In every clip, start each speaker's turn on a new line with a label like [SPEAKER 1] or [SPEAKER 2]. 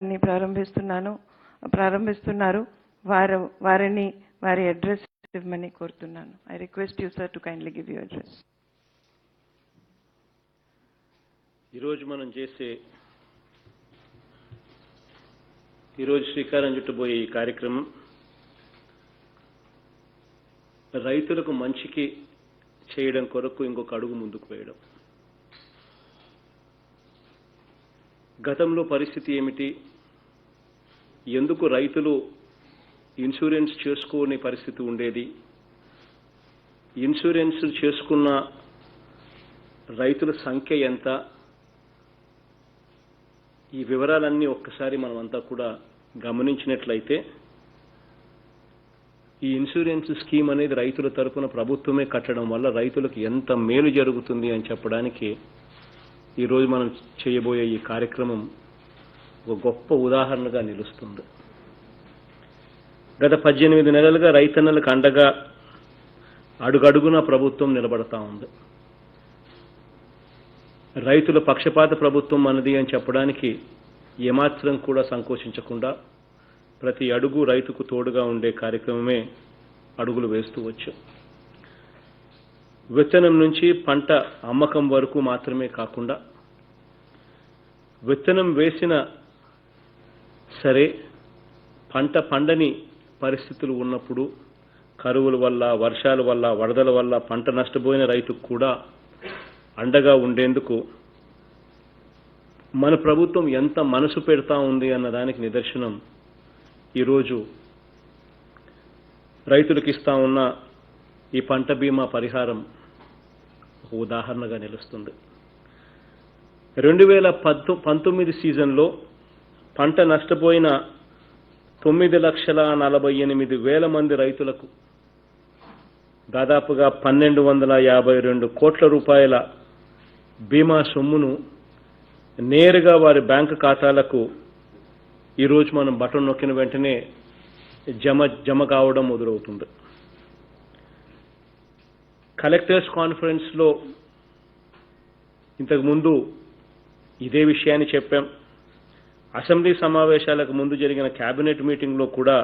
[SPEAKER 1] ప్రారంభిస్తున్నారు. వారిని వారి అడ్రస్ ఇవ్వమని కోరుతున్నాను. I request you sir to kindly give your address.
[SPEAKER 2] ఈరోజు శ్రీకారం చుట్టబోయే ఈ కార్యక్రమం రైతులకు మంచికి చేయడం కొరకు ఇంకొక అడుగు ముందుకు వేయడం. గతంలో పరిస్థితి ఏమిటి, ఎందుకు రైతులు ఇన్సూరెన్స్ చేసుకోని పరిస్థితి ఉండేది, ఇన్సూరెన్స్ చేసుకున్న రైతుల సంఖ్య ఎంత, ఈ వివరాలన్నీ ఒక్కసారి మనమంతా కూడా గమనించినట్లయితే ఈ ఇన్సూరెన్స్ స్కీమ్ అనేది రైతుల తరపున ప్రభుత్వమే కట్టడం వల్ల రైతులకు ఎంత మేలు జరుగుతుంది అని చెప్పడానికి ఈరోజు మనం చేయబోయే ఈ కార్యక్రమం ఒక గొప్ప ఉదాహరణగా నిలుస్తుంది. గత 18 నెలలుగా రైతన్నలకు అండగా అడుగడుగున ప్రభుత్వం నిలబడతా ఉంది. రైతుల పక్షపాత ప్రభుత్వం మనది అని చెప్పడానికి ఏమాత్రం కూడా సంకోచించకుండా ప్రతి అడుగు రైతుకు తోడుగా ఉండే కార్యక్రమమే అడుగులు వేస్తూ వచ్చాం. విత్తనం నుంచి పంట అమ్మకం వరకు మాత్రమే కాకుండా విత్తనం వేసిన సరే పంట పండని పరిస్థితులు ఉన్నప్పుడు కరువుల వల్ల, వర్షాల వల్ల, వరదల వల్ల పంట నష్టపోయిన రైతుకు కూడా అండగా ఉండేందుకు మన ప్రభుత్వం ఎంత మనసు పెడతా ఉంది అన్న దానికి నిదర్శనం ఈరోజు రైతులకు ఇస్తా ఉన్న ఈ పంట బీమా పరిహారం ఒక ఉదాహరణగా నిలుస్తుంది. 2019 సీజన్లో పంట నష్టపోయిన 9,48,000 మంది రైతులకు దాదాపుగా 1,252 కోట్ల రూపాయల బీమా సొమ్మును నేరుగా వారి బ్యాంకు ఖాతాలకు ఈరోజు మనం బటన్ నొక్కిన వెంటనే జమ కావడం మొదలవుతుంది. కలెక్టర్స్ కాన్ఫరెన్స్లో ఇంతకుముందు ఇదే విషయాన్ని చెప్పాం. అసెంబ్లీ సమావేశాలకు ముందు జరిగిన కేబినెట్ మీటింగ్లో కూడా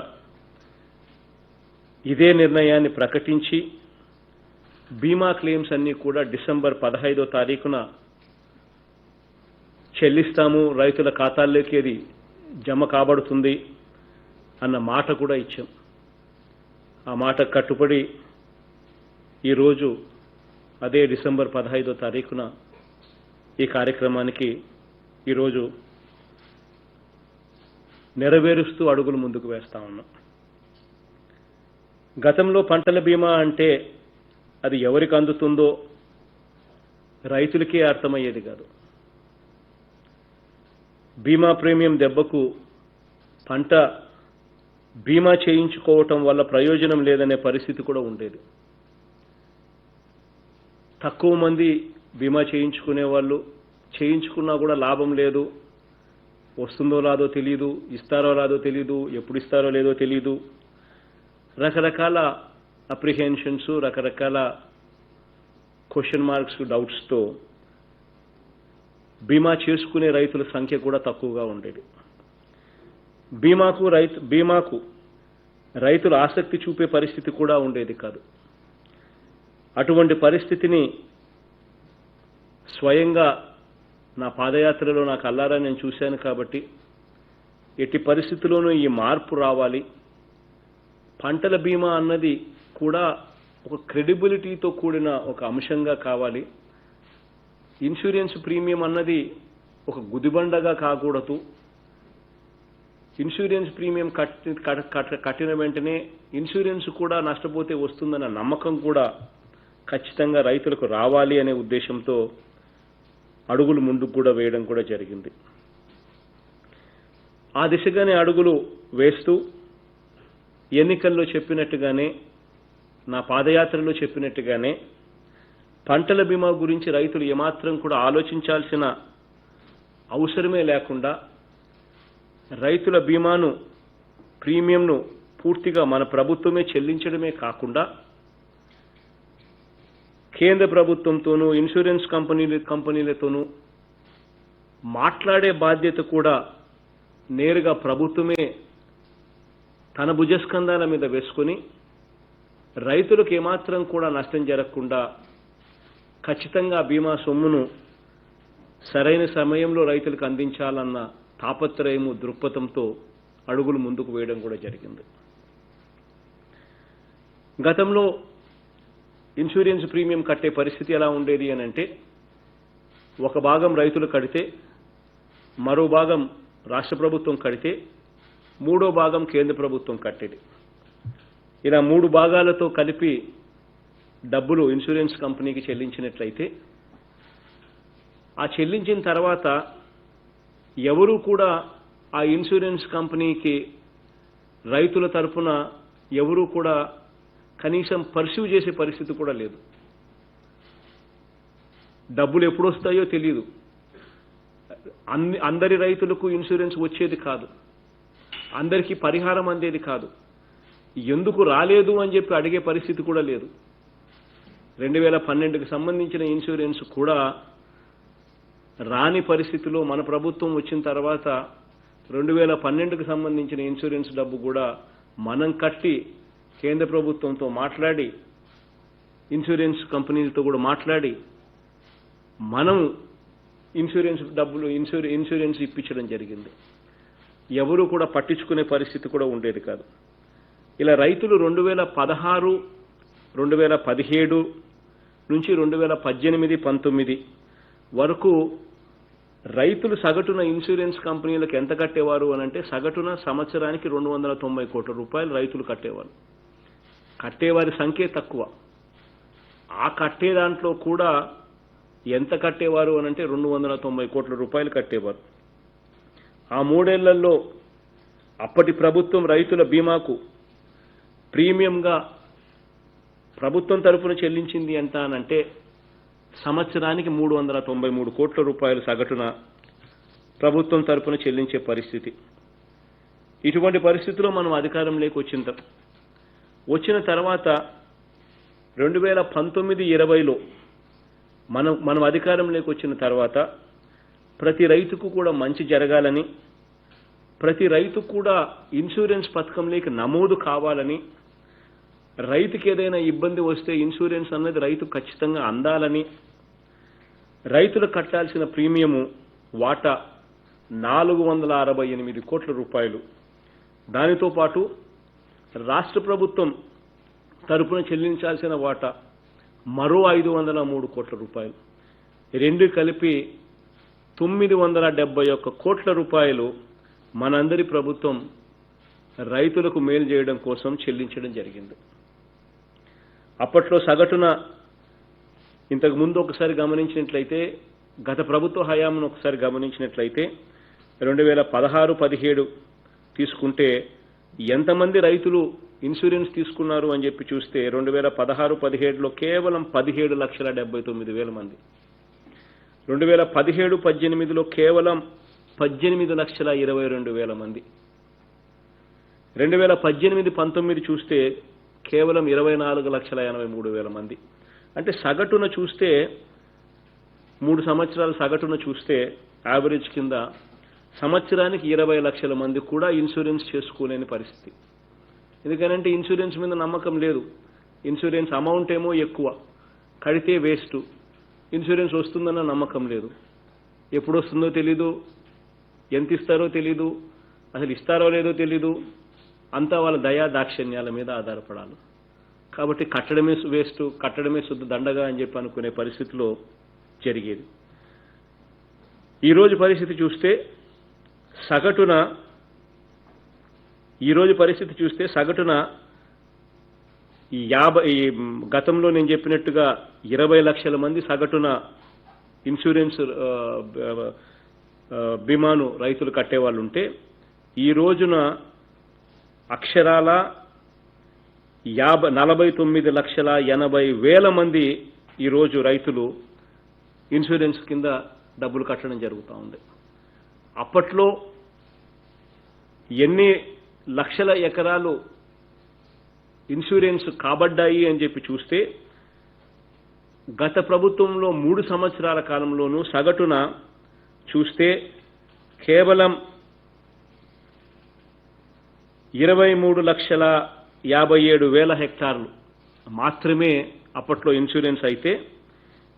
[SPEAKER 2] ఇదే నిర్ణయాన్ని ప్రకటించి బీమా క్లెయిమ్స్ అన్నీ కూడా డిసెంబర్ 15వ తారీఖున చెల్లిస్తాము, రైతుల ఖాతాల్లోకి అది జమ కాబడుతుంది అన్న మాట కూడా ఇచ్చాం. ఆ మాట కట్టుబడి ఈరోజు అదే డిసెంబర్ 15వ తారీఖున ఈ కార్యక్రమానికి ఈరోజు నెరవేరుస్తూ అడుగులు ముందుకు వేస్తా ఉన్నాం. గతంలో పంటల బీమా అంటే అది ఎవరికి అందుతుందో రైతులకే అర్థమయ్యేది కాదు. బీమా ప్రీమియం దెబ్బకు పంట బీమా చేయించుకోవటం వల్ల ప్రయోజనం లేదనే పరిస్థితి కూడా ఉండేది. తక్కువ మంది బీమా చేయించుకునే వాళ్ళు, చేయించుకున్నా కూడా లాభం లేదు, వస్తుందో రాదో తెలియదు, ఇస్తారో రాదో తెలియదు, ఎప్పుడు ఇస్తారో లేదో తెలియదు, రకరకాల అప్రిహెన్షన్స్, రకరకాల క్వశ్చన్ మార్క్స్, డౌట్స్తో బీమా చేసుకునే రైతుల సంఖ్య కూడా తక్కువగా ఉండేది. బీమాకు రైతులు ఆసక్తి చూపే పరిస్థితి కూడా ఉండేది కాదు. అటువంటి పరిస్థితిని స్వయంగా నా పాదయాత్రలో నా కళ్ళారా నేను చూశాను. కాబట్టి ఎట్టి పరిస్థితుల్లోనూ ఈ మార్పు రావాలి. పంటల బీమా అన్నది కూడా ఒక క్రెడిబిలిటీతో కూడిన ఒక అంశంగా కావాలి. ఇన్సూరెన్స్ ప్రీమియం అన్నది ఒక గుదిబండగా కాకూడదు. ఇన్సూరెన్స్ ప్రీమియం కట్టిన వెంటనే ఇన్సూరెన్స్ కూడా నష్టపోతే వస్తుందన్న నమ్మకం కూడా ఖచ్చితంగా రైతులకు రావాలి అనే ఉద్దేశంతో అడుగులు ముందుకు కూడా వేయడం కూడా జరిగింది. ఆ దిశగానే అడుగులు వేస్తూ ఎన్నికల్లో చెప్పినట్టుగానే, నా పాదయాత్రలో చెప్పినట్టుగానే పంటల బీమా గురించి రైతులు ఏమాత్రం కూడా ఆలోచించాల్సిన అవసరమే లేకుండా రైతుల బీమాను ప్రీమియంను పూర్తిగా మన ప్రభుత్వమే చెల్లించడమే కాకుండా కేంద్ర ప్రభుత్వంతోనూ ఇన్సూరెన్స్ కంపెనీలతోనూ మాట్లాడే బాధ్యత కూడా నేరుగా ప్రభుత్వమే తన భుజస్కంధాల మీద వేసుకొని రైతులకు ఏమాత్రం కూడా నష్టం జరగకుండా ఖచ్చితంగా బీమా సొమ్మును సరైన సమయంలో రైతులకు అందించాలన్న తాపత్రయము దృక్పథంతో అడుగులు ముందుకు వేయడం కూడా జరిగింది. గతంలో ఇన్సూరెన్స్ ప్రీమియం కట్టే పరిస్థితి ఎలా ఉండేది అని అంటే ఒక భాగం రైతులు కడితే మరో భాగం రాష్ట్ర ప్రభుత్వం కడితే మూడో భాగం కేంద్ర ప్రభుత్వం కట్టేది. ఇలా 3 భాగాలతో కలిపి డబ్బులు ఇన్సూరెన్స్ కంపెనీకి చెల్లించినట్లయితే ఆ చెల్లించిన తర్వాత ఎవరు కూడా ఆ ఇన్సూరెన్స్ కంపెనీకి రైతుల తరపున ఎవరు కూడా కనీసం పర్సూ చేసే పరిస్థితి కూడా లేదు. డబ్బులు ఎప్పుడు వస్తాయో తెలియదు. అందరి రైతులకు ఇన్సూరెన్స్ వచ్చేది కాదు, అందరికీ పరిహారం అందేది కాదు. ఎందుకు రాలేదు అని చెప్పి అడిగే పరిస్థితి కూడా లేదు. 2012కి సంబంధించిన ఇన్సూరెన్స్ కూడా రాని పరిస్థితిలో మన ప్రభుత్వం వచ్చిన తర్వాత 2012కి సంబంధించిన ఇన్సూరెన్స్ డబ్బు కూడా మనం కట్టి కేంద్ర ప్రభుత్వంతో మాట్లాడి ఇన్సూరెన్స్ కంపెనీలతో కూడా మాట్లాడి మనం ఇన్సూరెన్స్ డబ్బులు ఇన్సూరెన్స్ ఇప్పించడం జరిగింది. ఎవరు కూడా పట్టించుకునే పరిస్థితి కూడా ఉండేది కాదు. ఇలా రైతులు 2016, 2017 నుంచి 2018-19 వరకు రైతులు సగటున ఇన్సూరెన్స్ కంపెనీలకు ఎంత కట్టేవారు అని అంటే సగటున సంవత్సరానికి 290 కోట్ల రూపాయలు రైతులు కట్టేవారు. కట్టేవారి సంఖ్య తక్కువ. ఆ కట్టే దాంట్లో కూడా ఎంత కట్టేవారు అని అంటే 290 కోట్ల రూపాయలు కట్టేవారు. ఆ 3 ఏళ్లలో అప్పటి ప్రభుత్వం రైతుల బీమాకు ప్రీమియంగా ప్రభుత్వం తరఫున చెల్లించింది ఎంత అనంటే సంవత్సరానికి 393 కోట్ల రూపాయలు సగటున ప్రభుత్వం తరఫున చెల్లించే పరిస్థితి. ఇటువంటి పరిస్థితిలో మనం అధికారంలోకి వచ్చిన తర్వాత 2019-20లో మనం అధికారంలోకి వచ్చిన తర్వాత ప్రతి రైతుకు కూడా మంచి జరగాలని, ప్రతి రైతు కూడా ఇన్సూరెన్స్ పథకంలోకి నమోదు కావాలని, రైతుకి ఏదైనా ఇబ్బంది వస్తే ఇన్సూరెన్స్ అన్నది రైతు ఖచ్చితంగా అందాలని, రైతులు కట్టాల్సిన ప్రీమియము వాటా 468 కోట్ల రూపాయలు, దానితో పాటు రాష్ట్ర ప్రభుత్వం తరపున చెల్లించాల్సిన వాటా మరో 503 కోట్ల రూపాయలు, రెండు కలిపి 971 కోట్ల రూపాయలు మనందరి ప్రభుత్వం రైతులకు మేలు చేయడం కోసం చెల్లించడం జరిగింది. అప్పట్లో సగటున ఇంతకు ముందు ఒకసారి గమనించినట్లయితే, గత ప్రభుత్వ హయాంను ఒకసారి గమనించినట్లయితే 2016-17 తీసుకుంటే ఎంతమంది రైతులు ఇన్సూరెన్స్ తీసుకున్నారు అని చెప్పి చూస్తే 2016-17లో కేవలం 17,79,000 మంది, 2017-18లో కేవలం 18,22,000 మంది, 2018-19 చూస్తే కేవలం 24,83,000 మంది. అంటే సగటున చూస్తే 3 సంవత్సరాల సగటున చూస్తే యావరేజ్ కింద సంవత్సరానికి 20 లక్షల మంది కూడా ఇన్సూరెన్స్ చేసుకోలేని పరిస్థితి. ఎందుకనంటే ఇన్సూరెన్స్ మీద నమ్మకం లేదు. ఇన్సూరెన్స్ అమౌంట్ ఏమో ఎక్కువ, కడితే వేస్ట్, ఇన్సూరెన్స్ వస్తుందన్న నమ్మకం లేదు. ఎప్పుడు వస్తుందో తెలీదు, ఎంత ఇస్తారో తెలీదు, అసలు ఇస్తారో లేదో తెలీదు. అంతా వాళ్ళ దయా దాక్షిణ్యాల మీద ఆధారపడాలి. కాబట్టి కట్టడమే వేస్ట్, కట్టడమే శుద్ధ దండగా అని చెప్పి అనుకునే పరిస్థితిలో జరిగేది. ఈరోజు పరిస్థితి చూస్తే సగటున గతంలో నేను చెప్పినట్టుగా 20 లక్షల మంది సగటున ఇన్సూరెన్స్ బీమాను రైతులు కట్టేవాళ్ళు ఉంటే ఈ రోజున అక్షరాల 49,80,000 మంది ఈరోజు రైతులు ఇన్సూరెన్స్ కింద డబ్బులు కట్టడం జరుగుతూ ఉంది. అప్పట్లో ఎన్ని లక్షల ఎకరాలు ఇన్సూరెన్స్ కాబడ్డాయి అని చెప్పి చూస్తే గత ప్రభుత్వంలో 3 సంవత్సరాల కాలంలోనూ సగటున చూస్తే కేవలం 23,57,000 హెక్టార్లు మాత్రమే అప్పట్లో ఇన్సూరెన్స్ అయితే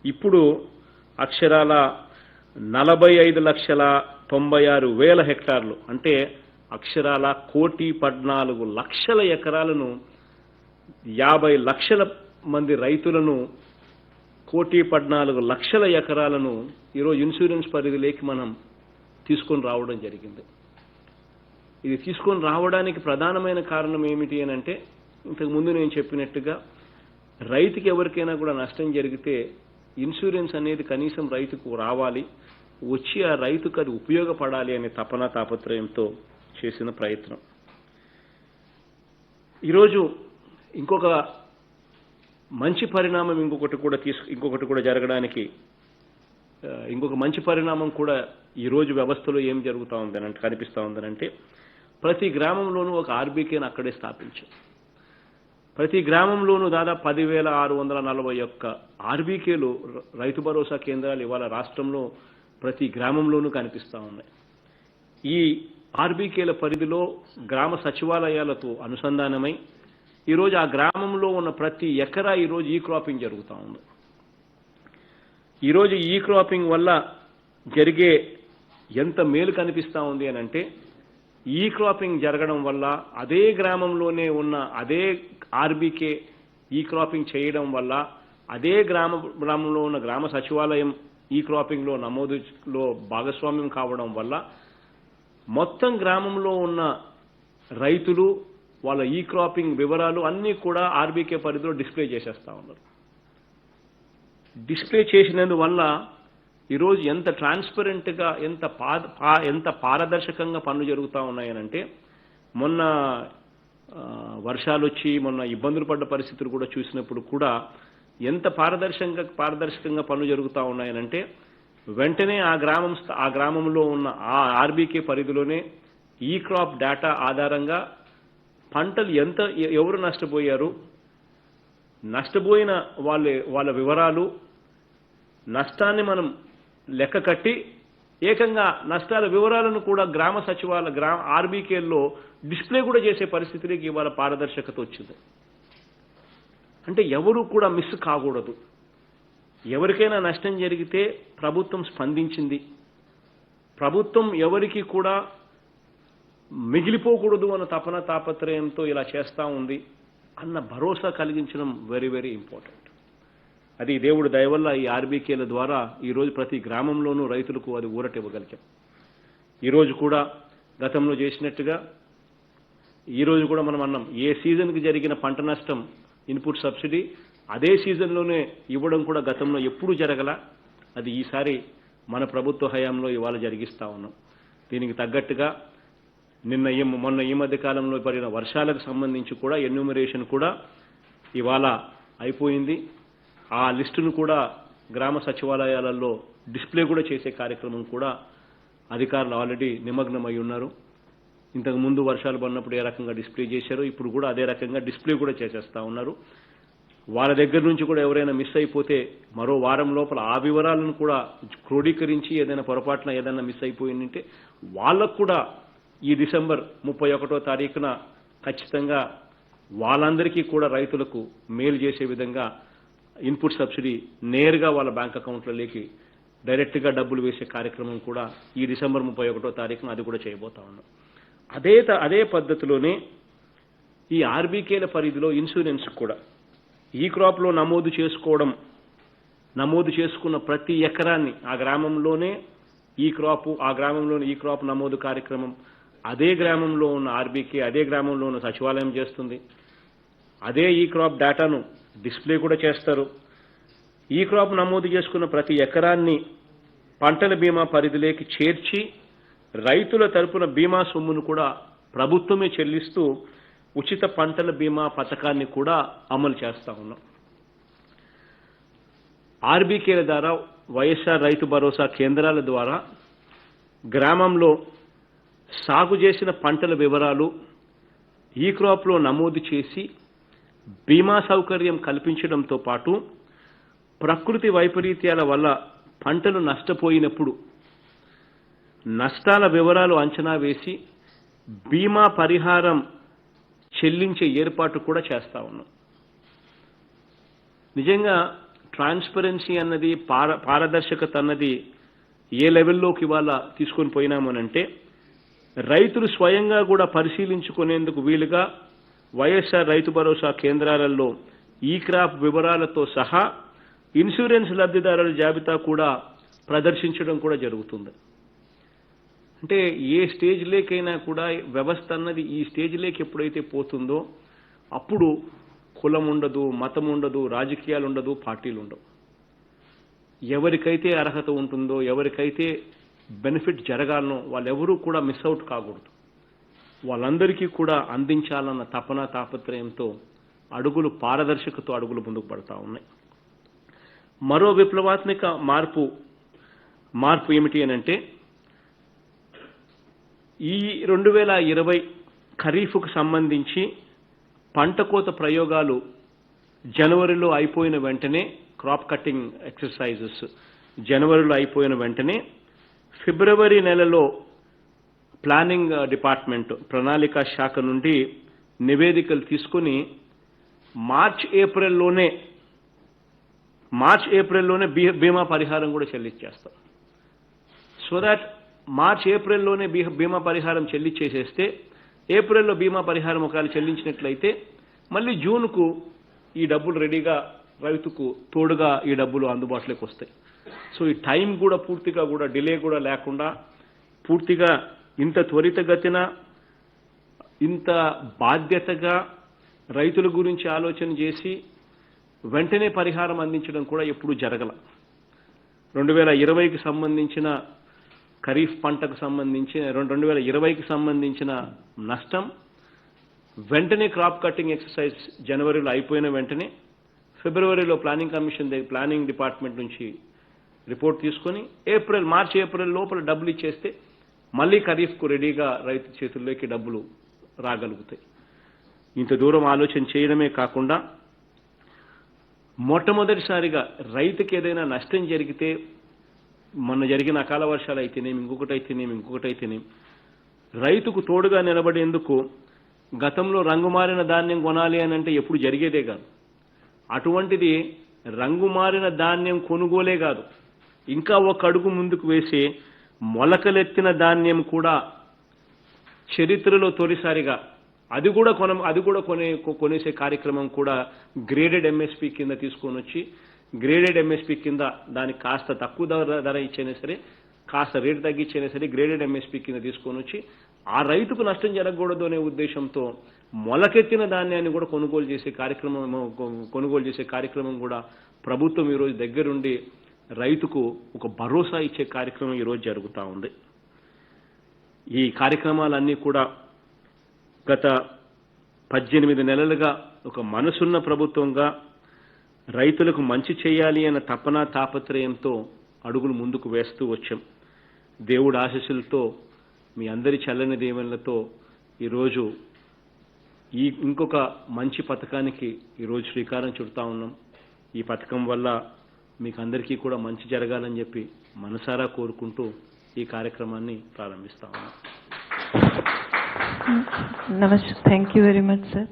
[SPEAKER 2] ఇప్పుడు అక్షరాల 45,96,000 హెక్టార్లు అంటే అక్షరాల 1,14,00,000 ఎకరాలను 50 లక్షల మంది రైతులను 1,14,00,000 ఎకరాలను ఈరోజు ఇన్సూరెన్స్ పరిధిలోకి మనం తీసుకొని రావడం జరిగింది. ఇది తీసుకొని రావడానికి ప్రధానమైన కారణం ఏమిటి అని అంటే ఇంతకు ముందు నేను చెప్పినట్టుగా రైతుకి ఎవరికైనా కూడా నష్టం జరిగితే ఇన్సూరెన్స్ అనేది కనీసం రైతుకు రావాలి, వచ్చి ఆ రైతుకు అది ఉపయోగపడాలి అనే తపన తాపత్రయంతో చేసిన ప్రయత్నం. ఈరోజు ఇంకొక మంచి పరిణామం ఇంకొకటి కూడా జరగడానికి ఇంకొక మంచి పరిణామం కూడా ఈరోజు వ్యవస్థలో ఏం జరుగుతూ ఉందని కనిపిస్తూ ఉందనంటే ప్రతి గ్రామంలోనూ ఒక ఆర్బీకేని అక్కడే స్థాపించారు. ప్రతి గ్రామంలోనూ దాదాపు 10,641 ఆర్బీకేలు రైతు భరోసా కేంద్రాలు ఇవాళ రాష్ట్రంలో ప్రతి గ్రామంలోనూ కనిపిస్తూ ఉన్నాయి. ఈ ఆర్బీకేల పరిధిలో గ్రామ సచివాలయాలతో అనుసంధానమై ఈరోజు ఆ గ్రామంలో ఉన్న ప్రతి ఎకరా ఈరోజు ఈ క్రాపింగ్ జరుగుతూ ఉంది. ఈరోజు ఈ క్రాపింగ్ వల్ల జరిగే ఎంత మేలు కనిపిస్తూ ఉంది అని అంటే ఈ క్రాపింగ్ జరగడం వల్ల అదే గ్రామంలోనే ఉన్న అదే ఆర్బీకే ఈ క్రాపింగ్ చేయడం వల్ల అదే గ్రామంలో ఉన్న గ్రామ సచివాలయం ఈ క్రాపింగ్లో నమోదులో భాగస్వామ్యం కావడం వల్ల మొత్తం గ్రామంలో ఉన్న రైతులు వాళ్ళ ఈ క్రాపింగ్ వివరాలు అన్నీ కూడా ఆర్బీకే పరిధిలో డిస్ప్లే చేసేస్తా ఉన్నారు. డిస్ప్లే చేసినందువల్ల ఈరోజు ఎంత ట్రాన్స్పరెంట్గా ఎంత పారదర్శకంగా పనులు జరుగుతూ ఉన్నాయనంటే మొన్న వర్షాలు వచ్చి మొన్న ఇబ్బందులు పడ్డ పరిస్థితులు కూడా చూసినప్పుడు కూడా ఎంత పారదర్శకంగా పనులు జరుగుతూ ఉన్నాయనంటే వెంటనే ఆ గ్రామంలో ఉన్న ఆ ఆర్బీకే పరిధిలోనే ఈ క్రాప్ డేటా ఆధారంగా పంటలు ఎవరు నష్టపోయారు, నష్టపోయిన వాళ్ళ వివరాలు, నష్టాన్ని మనం లెక్క కట్టి ఏకంగా నష్టాల వివరాలను కూడా గ్రామ ఆర్బీకేల్లో డిస్ప్లే కూడా చేసే పరిస్థితికి ఇవాళ పారదర్శకత వచ్చింది. అంటే ఎవరు కూడా మిస్ కాకూడదు. ఎవరికైనా నష్టం జరిగితే ప్రభుత్వం స్పందించింది, ప్రభుత్వం ఎవరికి కూడా మిగిలిపోకూడదు అన్న తపన తాపత్రయంతో ఇలా చేస్తూ ఉంది అన్న భరోసా కలిగించడం వెరీ వెరీ ఇంపార్టెంట్. అది దేవుడి దయ వల్ల ఈ ఆర్బీకేల ద్వారా ఈరోజు ప్రతి గ్రామంలోనూ రైతులకు అది ఊరటివ్వగలిగాం. ఈరోజు కూడా గతంలో చేసినట్టుగా ఈరోజు కూడా మనం అన్నాం ఏ సీజన్కి జరిగిన పంట నష్టం ఇన్పుట్ సబ్సిడీ అదే సీజన్లోనే ఇవ్వడం కూడా గతంలో ఎప్పుడూ జరగల. అది ఈసారి మన ప్రభుత్వ హయాంలో ఇవాళ జరిగిస్తా ఉన్నాం. దీనికి తగ్గట్టుగా మొన్న ఈ మధ్య కాలంలో పడిన వర్షాలకు సంబంధించి కూడా ఎన్యూమరేషన్ కూడా ఇవాళ అయిపోయింది. ఆ లిస్టును కూడా గ్రామ సచివాలయాలలో డిస్ప్లే కూడా చేసే కార్యక్రమం కూడా అధికారులు ఆల్రెడీ నిమగ్నమై ఉన్నారు. ఇంతకు ముందు వర్షాలు పడినప్పుడు ఏ రకంగా డిస్ప్లే చేశారో ఇప్పుడు కూడా అదే రకంగా డిస్ప్లే కూడా చేసేస్తా ఉన్నారు. వాళ్ళ దగ్గర నుంచి కూడా ఎవరైనా మిస్ అయిపోతే మరో వారం లోపల ఆ వివరాలను కూడా క్రోడీకరించి ఏదైనా పొరపాటున ఏదైనా మిస్ అయిపోయిందంటే వాళ్ళకు కూడా ఈ డిసెంబర్ 31వ తారీఖున ఖచ్చితంగా వాళ్ళందరికీ కూడా రైతులకు మేలు చేసే విధంగా ఇన్పుట్ సబ్సిడీ నేరుగా వాళ్ళ బ్యాంక్ అకౌంట్లలోకి డైరెక్ట్గా డబ్బులు వేసే కార్యక్రమం కూడా ఈ డిసెంబర్ 31వ తారీఖున అది కూడా చేయబోతా ఉన్నాం. అదే పద్ధతిలోనే ఈ ఆర్బీకేల పరిధిలో ఇన్సూరెన్స్ కూడా ఈ క్రాప్లో నమోదు చేసుకున్న ప్రతి ఎకరాన్ని ఆ గ్రామంలోనే ఆ గ్రామంలోని ఈ క్రాప్ నమోదు కార్యక్రమం అదే గ్రామంలో ఉన్న ఆర్బీకే అదే గ్రామంలో ఉన్న సచివాలయం చేస్తుంది. అదే ఈ క్రాప్ డేటాను డిస్ప్లే కూడా చేస్తారు. ఈ క్రాప్ నమోదు చేసుకున్న ప్రతి ఎకరాన్ని పంటల బీమా పరిధిలోకి చేర్చి రైతుల తరపున బీమా సొమ్మును కూడా ప్రభుత్వమే చెల్లిస్తూ ఉచిత పంటల బీమా పథకాన్ని కూడా అమలు చేస్తా ఉన్నాం. ఆర్బీకేల ద్వారా వైఎస్ఆర్ రైతు భరోసా కేంద్రాల ద్వారా గ్రామంలో సాగు చేసిన పంటల వివరాలు ఈ క్రాప్లో నమోదు చేసి బీమా సౌకర్యం కల్పించడంతో పాటు ప్రకృతి వైపరీత్యాల వల్ల పంటలు నష్టపోయినప్పుడు నష్టాల వివరాలు అంచనా వేసి బీమా పరిహారం చెల్లించే ఏర్పాటు కూడా చేస్తా ఉన్నాం. నిజంగా ట్రాన్స్పరెన్సీ అన్నది పారదర్శకత అన్నది ఏ లెవెల్లోకి ఇవాళ తీసుకొని పోయినామనంటే రైతులు స్వయంగా కూడా పరిశీలించుకునేందుకు వీలుగా వైఎస్ఆర్ రైతు భరోసా కేంద్రాలలో ఈ క్రాప్ వివరాలతో సహా ఇన్సూరెన్స్ లబ్ధిదారుల జాబితా కూడా ప్రదర్శించడం కూడా జరుగుతుంది. అంటే ఏ స్టేజ్ లేకైనా కూడా వ్యవస్థ అన్నది ఈ స్టేజ్ లేకి ఎప్పుడైతే పోతుందో అప్పుడు కులం ఉండదు, మతం ఉండదు, రాజకీయాలు ఉండదు, పార్టీలు ఉండవు. ఎవరికైతే అర్హత ఉంటుందో, ఎవరికైతే బెనిఫిట్ జరగాలనో వాళ్ళెవరూ కూడా మిస్ అవుట్ కాకూడదు. వాళ్ళందరికీ కూడా అందించాలన్న తపన తాపత్రయంతో అడుగులు పారదర్శకతో అడుగులు ముందుకు పడతా ఉన్నాయి. మరో విప్లవాత్మక మార్పు ఏమిటి అనంటే ఈ 2020 ఖరీఫ్కు సంబంధించి పంట కోత ప్రయోగాలు జనవరిలో అయిపోయిన వెంటనే, క్రాప్ కటింగ్ ఎక్సర్సైజెస్ జనవరిలో అయిపోయిన వెంటనే ఫిబ్రవరి నెలలో ప్లానింగ్ డిపార్ట్మెంట్ ప్రణాళికా శాఖ నుండి నివేదికలు తీసుకుని మార్చ్ ఏప్రిల్లోనే బీమా పరిహారం కూడా చెల్లించేస్తాం. సో దాట్ మార్చ్ ఏప్రిల్లోనే బీమా పరిహారం చెల్లించేసేస్తే ఏప్రిల్లో బీమా పరిహారం ఒకవేళ చెల్లించినట్లయితే మళ్ళీ జూన్కు ఈ డబ్బులు రెడీగా రైతుకు తోడుగా ఈ డబ్బులు అందుబాటులోకి వస్తాయి. సో ఈ టైం కూడా పూర్తిగా కూడా డిలే కూడా లేకుండా పూర్తిగా ఇంత త్వరితగతిన ఇంత బాధ్యతగా రైతుల గురించి ఆలోచన చేసి వెంటనే పరిహారం అందించడం కూడా ఎప్పుడూ జరగల. 2020కి సంబంధించిన ఖరీఫ్ పంటకు సంబంధించిన 2020కి సంబంధించిన నష్టం వెంటనే క్రాప్ కటింగ్ ఎక్సర్సైజ్ జనవరిలో అయిపోయిన వెంటనే ఫిబ్రవరిలో ప్లానింగ్ డిపార్ట్మెంట్ నుంచి రిపోర్ట్ తీసుకొని మార్చ్ ఏప్రిల్ లోపల డబ్బులు ఇచ్చేస్తే మళ్ళీ ఖరీఫ్కు రెడీగా రైతు చేతుల్లోకి డబ్బులు రాగలుగుతాయి. ఇంత దూరం ఆలోచన చేయడమే కాకుండా మొట్టమొదటిసారిగా రైతుకి ఏదైనా నష్టం జరిగితే, మొన్న జరిగిన అకాల వర్షాలు అయితేనేమి, ఇంకొకటైతేనేమి రైతుకు తోడుగా నిలబడేందుకు గతంలో రంగుమారిన ధాన్యం కొనాలి అని అంటే ఎప్పుడు జరిగేదే కాదు. అటువంటిది రంగుమారిన ధాన్యం కొనుగోలే కాదు, ఇంకా ఒక అడుగు ముందుకు వేసి మొలకలెత్తిన ధాన్యం కూడా చరిత్రలో తొలిసారిగా అది కూడా కొనేసే కార్యక్రమం కూడా గ్రేడెడ్ ఎంఎస్పీ కింద తీసుకొని వచ్చి, గ్రేడెడ్ ఎంఎస్పీ కింద దానికి కాస్త తక్కువ ధర ఇచ్చైనా సరే, కాస్త రేటు తగ్గించైనా సరే గ్రేడెడ్ ఎంఎస్పీ కింద తీసుకొని వచ్చి ఆ రైతుకు నష్టం జరగకూడదు అనే ఉద్దేశంతో మొలకెత్తిన ధాన్యాన్ని కూడా కొనుగోలు చేసే కార్యక్రమం కూడా ప్రభుత్వం ఈరోజు దగ్గరుండి రైతుకు ఒక భరోసా ఇచ్చే కార్యక్రమం ఈరోజు జరుగుతూ ఉంది. ఈ కార్యక్రమాలన్నీ కూడా గత 18 నెలలుగా ఒక మనసున్న ప్రభుత్వంగా రైతులకు మంచి చేయాలి అన్న తపన తాపత్రయంతో అడుగులు ముందుకు వేస్తూ వచ్చాం. దేవుడి ఆశీస్సులతో, మీ అందరి చల్లని దీవెనలతో ఈరోజు ఇంకొక మంచి పథకానికి ఈరోజు శ్రీకారం చుడతా ఉన్నాం. ఈ పథకం వల్ల మీకు అందరికీ కూడా మంచి జరగాలని చెప్పి మనసారా కోరుకుంటూ ఈ కార్యక్రమాన్ని ప్రారంభిస్తా ఉన్నాం.
[SPEAKER 1] Namaste. Thank you very much, sir.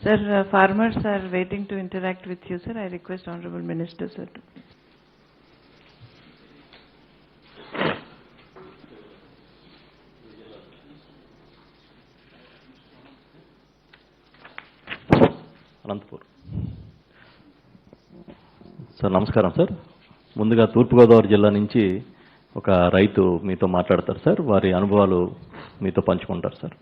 [SPEAKER 1] Sir, farmers are waiting to interact with you, sir. I request Honorable Minister, sir, to please.
[SPEAKER 3] Anantapur sir, నమస్కారం సార్. ముందుగా తూర్పుగోదావరి జిల్లా నుంచి ఒక రైతు మీతో మాట్లాడతారు సార్. వారి అనుభవాలు మీతో పంచుకుంటారు సార్.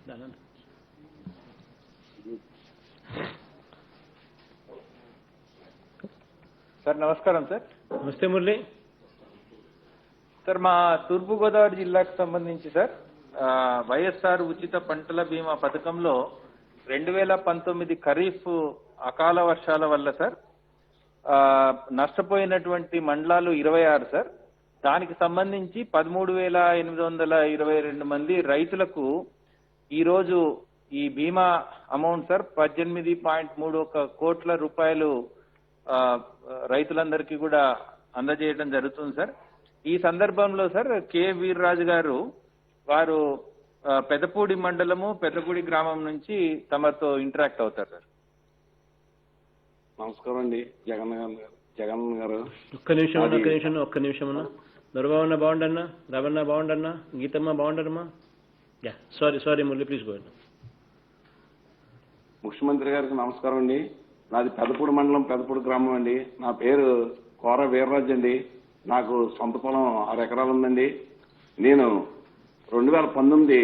[SPEAKER 4] సార్ నమస్కారం సార్.
[SPEAKER 2] నమస్తే మురళి
[SPEAKER 4] సార్, మా తూర్పుగోదావరి జిల్లాకు సంబంధించి సార్ వైఎస్ఆర్ ఉచిత పంటల బీమా పథకంలో 2019 ఖరీఫ్ అకాల వర్షాల వల్ల సార్ నష్టపోయినటువంటి మండలాలు 26 సార్. దానికి సంబంధించి 13,822 మంది రైతులకు ఈరోజు ఈ బీమా అమౌంట్ సార్ 18.31 కోట్ల రూపాయలు రైతులందరికీ కూడా అందజేయడం జరుగుతుంది సార్. ఈ సందర్భంలో సార్ కె వీర్రాజు గారు వారు పెదపూడి మండలము పెదపూడి గ్రామం నుంచి తమతో ఇంటరాక్ట్ అవుతారు సార్.
[SPEAKER 5] నమస్కారం అండి జగన్ గారు.
[SPEAKER 2] ఒక్క నిమిషం అన్న దొరబాబన్న బాగుండన్నా, రవణ బాగుండన్నా, గీతమ్మ బాగుండమ్మా. Yeah sorry Murali please go.
[SPEAKER 5] ముఖ్యమంత్రి గారికి నమస్కారం అండి. నాది పెదపూడి మండలం పెదపూడి గ్రామం అండి. నా పేరు కోర వీర్రాజు అండి. నాకు సొంత పొలం 6 ఎకరాలు ఉందండి. నేను 2019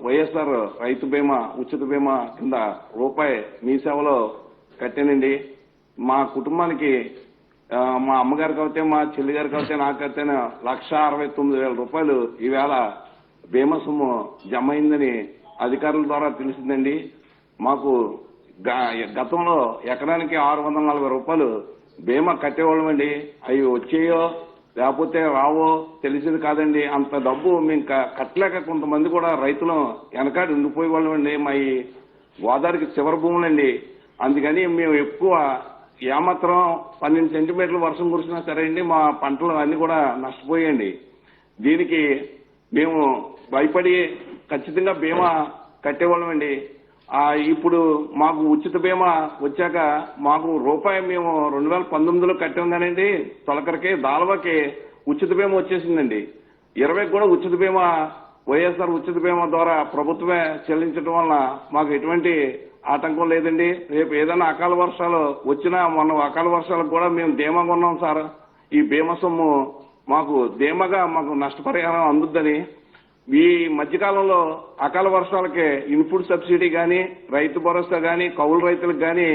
[SPEAKER 5] వైఎస్ఆర్ రైతు బీమా ఉచిత బీమా కింద రూపాయి మీ సేవలో కట్టానండి. మా కుటుంబానికి మా అమ్మగారికి అయితే మా చెల్లి గారికి అయితే నాకైతే 1,69,000 రూపాయలు ఈవేళ బీమా సొమ్ము జమ అయిందని అధికారుల ద్వారా తెలిసిందండి. మాకు గతంలో ఎకరానికి 640 రూపాయలు బీమా కట్టేవాళ్ళమండి. అవి వచ్చేయో లేకపోతే రావో తెలిసేది కాదండి. అంత డబ్బు మేము కట్టలేక కొంతమంది కూడా రైతులు వెనకాడి ఉండిపోయేవాళ్ళమండి. మా ఈ గోదావరికి చివరి భూములండి. అందుకని మేము ఎక్కువ ఏమాత్రం 12 సెంటీమీటర్లు వర్షం కురిసినా సరే అండి మా పంటలు అన్ని కూడా నష్టపోయాయండి. దీనికి మేము భయపడి ఖచ్చితంగా బీమా కట్టేవాళ్ళమండి. ఇప్పుడు మాకు ఉచిత బీమా వచ్చాక మాకు రూపాయి మేము 2019లో కట్టాం కానండి. తొలకరికి దాల్వాకి ఉచిత బీమా వచ్చేసిందండి. 20 కూడా ఉచిత బీమా వైఎస్ఆర్ ఉచిత బీమా ద్వారా ప్రభుత్వమే చెల్లించడం వల్ల మాకు ఎటువంటి ఆటంకం లేదండి. రేపు ఏదైనా అకాల వర్షాలు వచ్చినా మొన్న అకాల వర్షాలకు కూడా మేము ధీమాగా ఉన్నాం సార్. ఈ బీమా సొమ్ము మాకు ధీమాగా మాకు నష్టపరిహారం అందుద్దని. ఈ మధ్యకాలంలో అకాల వర్షాలకి ఇన్పుట్ సబ్సిడీ కానీ రైతు భరోసా కానీ కౌలు రైతులకు కానీ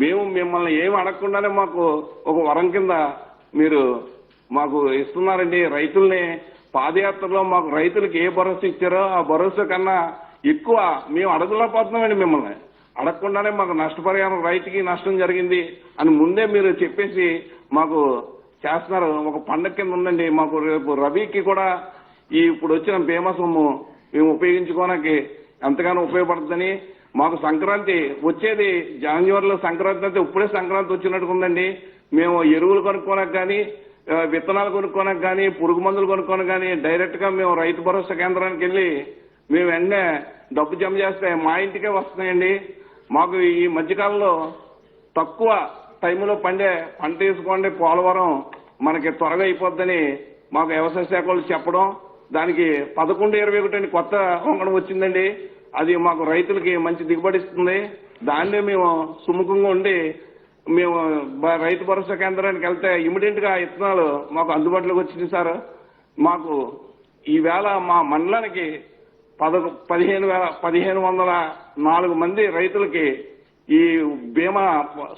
[SPEAKER 5] మేము మిమ్మల్ని ఏమి అడగకుండానే మాకు ఒక వరం కింద మీరు మాకు ఇస్తున్నారండి. రైతుల్ని పాదయాత్రలో మాకు రైతులకు ఏ భరోసా ఇచ్చారో ఆ భరోసా కన్నా ఎక్కువ మేము అడగలేకపోతున్నామండి. మిమ్మల్ని అడగకుండానే మాకు నష్టపరిహారం రైతుకి నష్టం జరిగింది అని ముందే మీరు చెప్పేసి మాకు చేస్తున్నారు. ఒక పండగ కింద ఉందండి. మాకు రేపు రబీకి కూడా ఇప్పుడు వచ్చిన బీమా సొమ్ము మేము ఉపయోగించుకోవడానికి ఎంతగానో ఉపయోగపడుతుందని. మాకు సంక్రాంతి వచ్చేది జనవరిలో సంక్రాంతి అయితే ఇప్పుడే సంక్రాంతి వచ్చినట్టుగా ఉందండి. మేము ఎరువులు కొనుక్కోనకు కానీ విత్తనాలు కొనుక్కోనకు కానీ పురుగు మందులు కొనుక్కోనకు కానీ డైరెక్ట్ గా మేము రైతు భరోసా కేంద్రానికి వెళ్ళి మేము వెంటనే డబ్బు జమ చేస్తే మా ఇంటికే వస్తున్నాయండి. మాకు ఈ మధ్యకాలంలో తక్కువ టైంలో పంట వేసుకోండి పోలవరం మనకి త్వరగా అయిపోద్దని మాకు వ్యవసాయ శాఖ వాళ్ళు చెప్పడం, దానికి 11-21 కొత్త వంగడం వచ్చిందండి. అది మాకు రైతులకి మంచి దిగుబడి ఇస్తుంది. దాన్నే మేము సుముఖంగా ఉండి మేము రైతు భరోసా కేంద్రానికి వెళ్తే ఇమీడియట్ గా విత్తనాలు మాకు అందుబాటులోకి వచ్చింది సార్. మాకు ఈవేళ మా మండలానికి 1504 మంది రైతులకి ఈ బీమా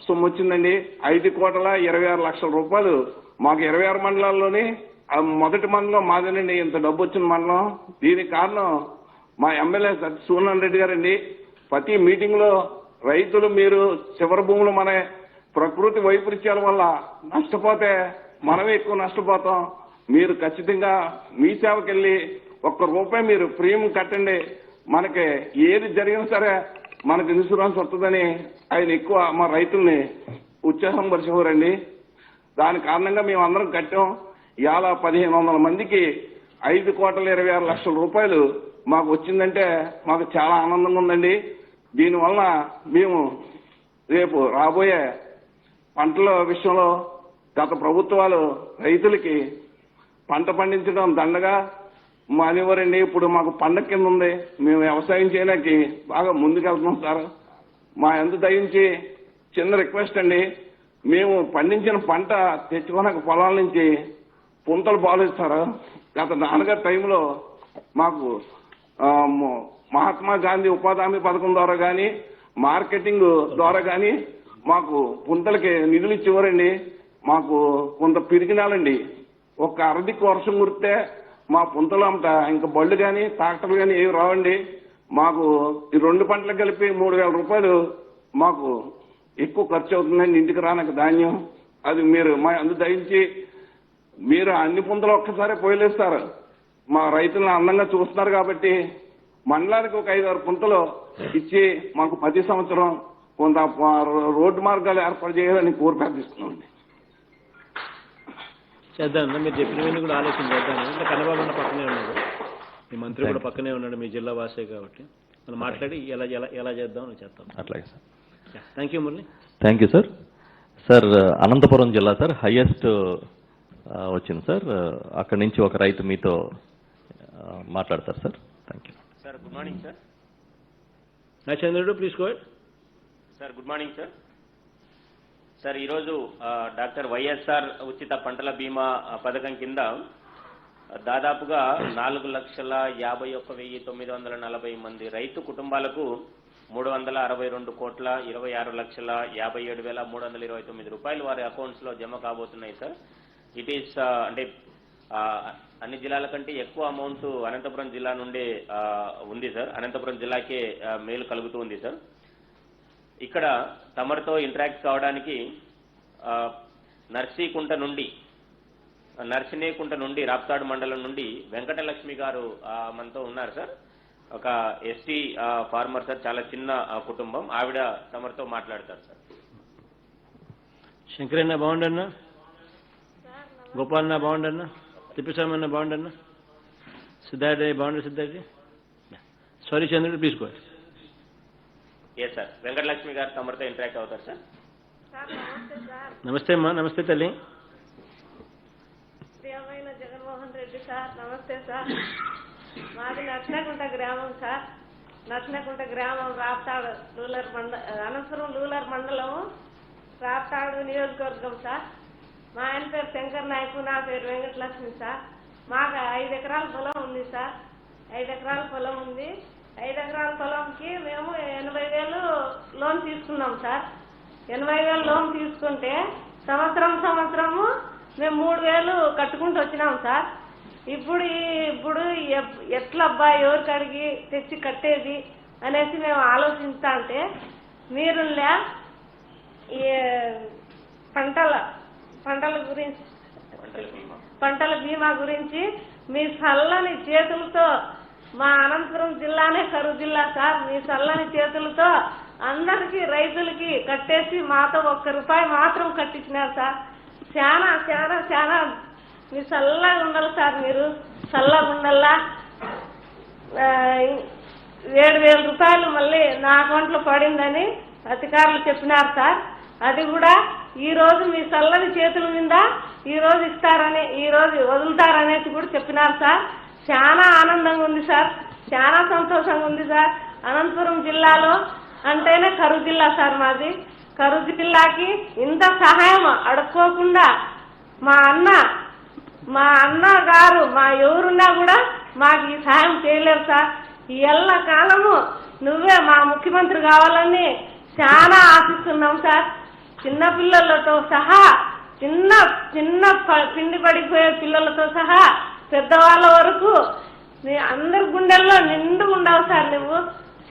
[SPEAKER 5] సొమ్ము వచ్చిందండి. 5,26,00,000 రూపాయలు మాకు 26 మండలాల్లోని మొదటి మండలం మాదేనండి. ఇంత డబ్బు వచ్చిన మండలం. దీనికి కారణం మా ఎమ్మెల్యే సూర్యనారాయణ రెడ్డి గారండి. ప్రతి మీటింగ్ లో రైతులు మీరు చివరి భూములు మన ప్రకృతి వైపరీత్యాల వల్ల నష్టపోతే మనమే ఎక్కువ నష్టపోతాం. మీరు ఖచ్చితంగా మీ సేవకెళ్ళి ₹1 మీరు ప్రీమియం కట్టండి. మనకి ఏది జరిగినా సరే మనకు ఇన్సూరెన్స్ వస్తుందని ఆయన ఎక్కువ మా రైతుల్ని ఉత్సాహం పరిచేవారండి. దాని కారణంగా మేము అందరం కట్టాం. ఇవాళ 1,500 మందికి 5,26,00,000 రూపాయలు మాకు వచ్చిందంటే మాకు చాలా ఆనందంగా ఉందండి. దీనివల్ల మేము రేపు రాబోయే పంటల విషయంలో గత ప్రభుత్వాలు రైతులకి పంట పండించడం దండగా మానేవారండి. ఇప్పుడు మాకు పండగ కింద ఉంది. మేము వ్యవసాయం చేయడానికి బాగా ముందుకెళ్తున్నాం సార్. మా ఎంత దయించి చిన్న రిక్వెస్ట్ అండి, మేము పండించిన పంట తెచ్చుకోనక పొలాల నుంచి పుంతలు బాలేస్తారు. గత నాన్నగారి టైంలో మాకు మహాత్మా గాంధీ ఉపాధి హామీ పథకం ద్వారా కానీ మార్కెటింగ్ ద్వారా కానీ మాకు పుంతలకి నిధులు ఇచ్చేవారండి. మాకు కొంత పిరికినాలండి. ఒక అరదిక్కు వర్షం కురిస్తే మా పుంతలు అంట ఇంకా బళ్ళు కానీ ట్రాక్టర్లు కానీ ఏవి రావండి. మాకు ఈ 2 పంటలకు కలిపి 3,000 రూపాయలు మాకు ఎక్కువ ఖర్చు అవుతుందండి ఇంటికి రానక ధాన్యం. అది మీరు మా అందు దయించి మీరు అన్ని పుంతలు ఒక్కసారి పోయలేస్తారు. మా రైతులను అందంగా చూస్తున్నారు కాబట్టి మండలానికి ఒక 5-6 పుంతలు ఇచ్చి మాకు ప్రతి సంవత్సరం కొంత రోడ్డు మార్గాలు ఏర్పాటు చేయాలని కోరి ప్రార్థిస్తున్నామండి.
[SPEAKER 2] చేద్దాం. మీరు చెప్పినవన్నీ కూడా ఆలోచన చేద్దాం. అంటే కన్నబాబు పక్కనే ఉన్నాడు. మీ మంత్రి కూడా పక్కనే ఉన్నాడు, మీ జిల్లా వాసే కాబట్టి మనం మాట్లాడి ఎలా ఎలా ఎలా చేద్దాం అని చేద్దాం.
[SPEAKER 3] అట్లాగే sir.
[SPEAKER 2] Thank you Murali.
[SPEAKER 3] Thank you sir. Sir Anantapuram జిల్లా సార్ హైయెస్ట్ వచ్చింది సార్. అక్కడి నుంచి ఒక రైతు మీతో మాట్లాడతారు sir. Thank you
[SPEAKER 6] sir. Good morning sir.
[SPEAKER 2] Chandrudu please go ahead.
[SPEAKER 6] Sir good morning sir. Sir ఈరోజు డాక్టర్ వైఎస్ఆర్ ఉచిత పంటల బీమా పథకం కింద దాదాపుగా 4,51,940 మంది రైతు కుటుంబాలకు 362,26,57,329 రూపాయలు వారి అకౌంట్స్ లో జమ కాబోతున్నాయి సార్. ఇట్ ఈస్ అంటే అన్ని జిల్లాల కంటే ఎక్కువ అమౌంట్ అనంతపురం జిల్లా నుండే ఉంది సార్. అనంతపురం జిల్లాకే మేలు కలుగుతూ ఉంది సార్. ఇక్కడ తమరితో ఇంటరాక్ట్ కావడానికి నర్సినేకుంట నుండి రాప్తాడు మండలం నుండి వెంకటలక్ష్మి గారు మనతో ఉన్నారు సార్. ఒక ఎస్టీ ఫార్మర్ సార్, చాలా చిన్న కుటుంబం. ఆవిడ తమరితో మాట్లాడతారు సార్.
[SPEAKER 2] శంకరన్న బాగుండన్నా, గోపాలన్న బాగుండన్నా, తిప్పస్వామన్న బాగుండన్నా, సిద్ధార్థ బాగుండ Siddhartha. Sorry Chandrudu please go head.
[SPEAKER 6] Yes sir. Venkatalakshmi garu తమరితో ఇంటరాక్ట్ అవుతారు సార్.
[SPEAKER 2] నమస్తే అమ్మా. నమస్తే తల్లి.
[SPEAKER 7] ప్రియమైన జగన్మోహన్ రెడ్డి సార్, నమస్తే సార్. మాది నర్సినేకుంట గ్రామం సార్. నర్సినేకుంట గ్రామం రాప్తాడు అనంతపురం రూరల్ మండలం రాప్తాడు నియోజకవర్గం సార్. మా ఆయన పేరు శంకర్ నాయకు, నా పేరు వెంకటలక్ష్మి సార్. మాకు 5 ఎకరాల పొలం ఉంది సార్. 5 ఎకరాల పొలం ఉంది. 5 ఎకరాల పొలంకి మేము 80,000 లోన్ తీసుకున్నాం సార్. 80,000 లోన్ తీసుకుంటే సంవత్సరము మేము 3,000 కట్టుకుంటూ వచ్చినాం సార్. ఇప్పుడు ఎట్లబ్బా ఎవరికి అడిగి తెచ్చి కట్టేది అనేసి మేము ఆలోచిస్తా అంటే మీరు ఈ పంటల బీమా గురించి మీ చల్లని చేతులతో, మా అనంతపురం జిల్లానే కరువు జిల్లా సార్, మీ చల్లని చేతులతో అందరికీ రైతులకి కట్టేసి మాతో 1 రూపాయి మాత్రం కట్టించినారు సార్. చాలా చాలా చాలా మీ చల్లగా ఉండాలి సార్. మీరు చల్లగా ఉండాలా. 7,000 రూపాయలు మళ్ళీ నా అకౌంట్లో పడిందని అధికారులు చెప్పినారు సార్. అది కూడా ఈ రోజు మీ చల్లని చేతుల మీద ఈ రోజు ఇస్తారని, ఈ రోజు వదులుతారనేసి కూడా చెప్పినారు సార్. చాలా ఆనందంగా ఉంది సార్. చాలా సంతోషంగా ఉంది సార్. అనంతపురం జిల్లాలో అంటేనే కరువు జిల్లా సార్ మాది. కరువు జిల్లాకి ఇంత సహాయం అడుక్కోకుండా మా అన్న గారు మా ఎవరున్నా కూడా మాకు ఈ సహాయం చేయలేరు సార్. ఈ ఎల్ల కాలము నువ్వే మా ముఖ్యమంత్రి కావాలని చాలా ఆశిస్తున్నాం సార్. చిన్న పిల్లలతో సహా, చిన్న పిండి పడిపోయే పిల్లలతో సహా పెద్దవాళ్ళ వరకు నీ అందరి గుండెల్లో నిండు ఉండవు సార్. నువ్వు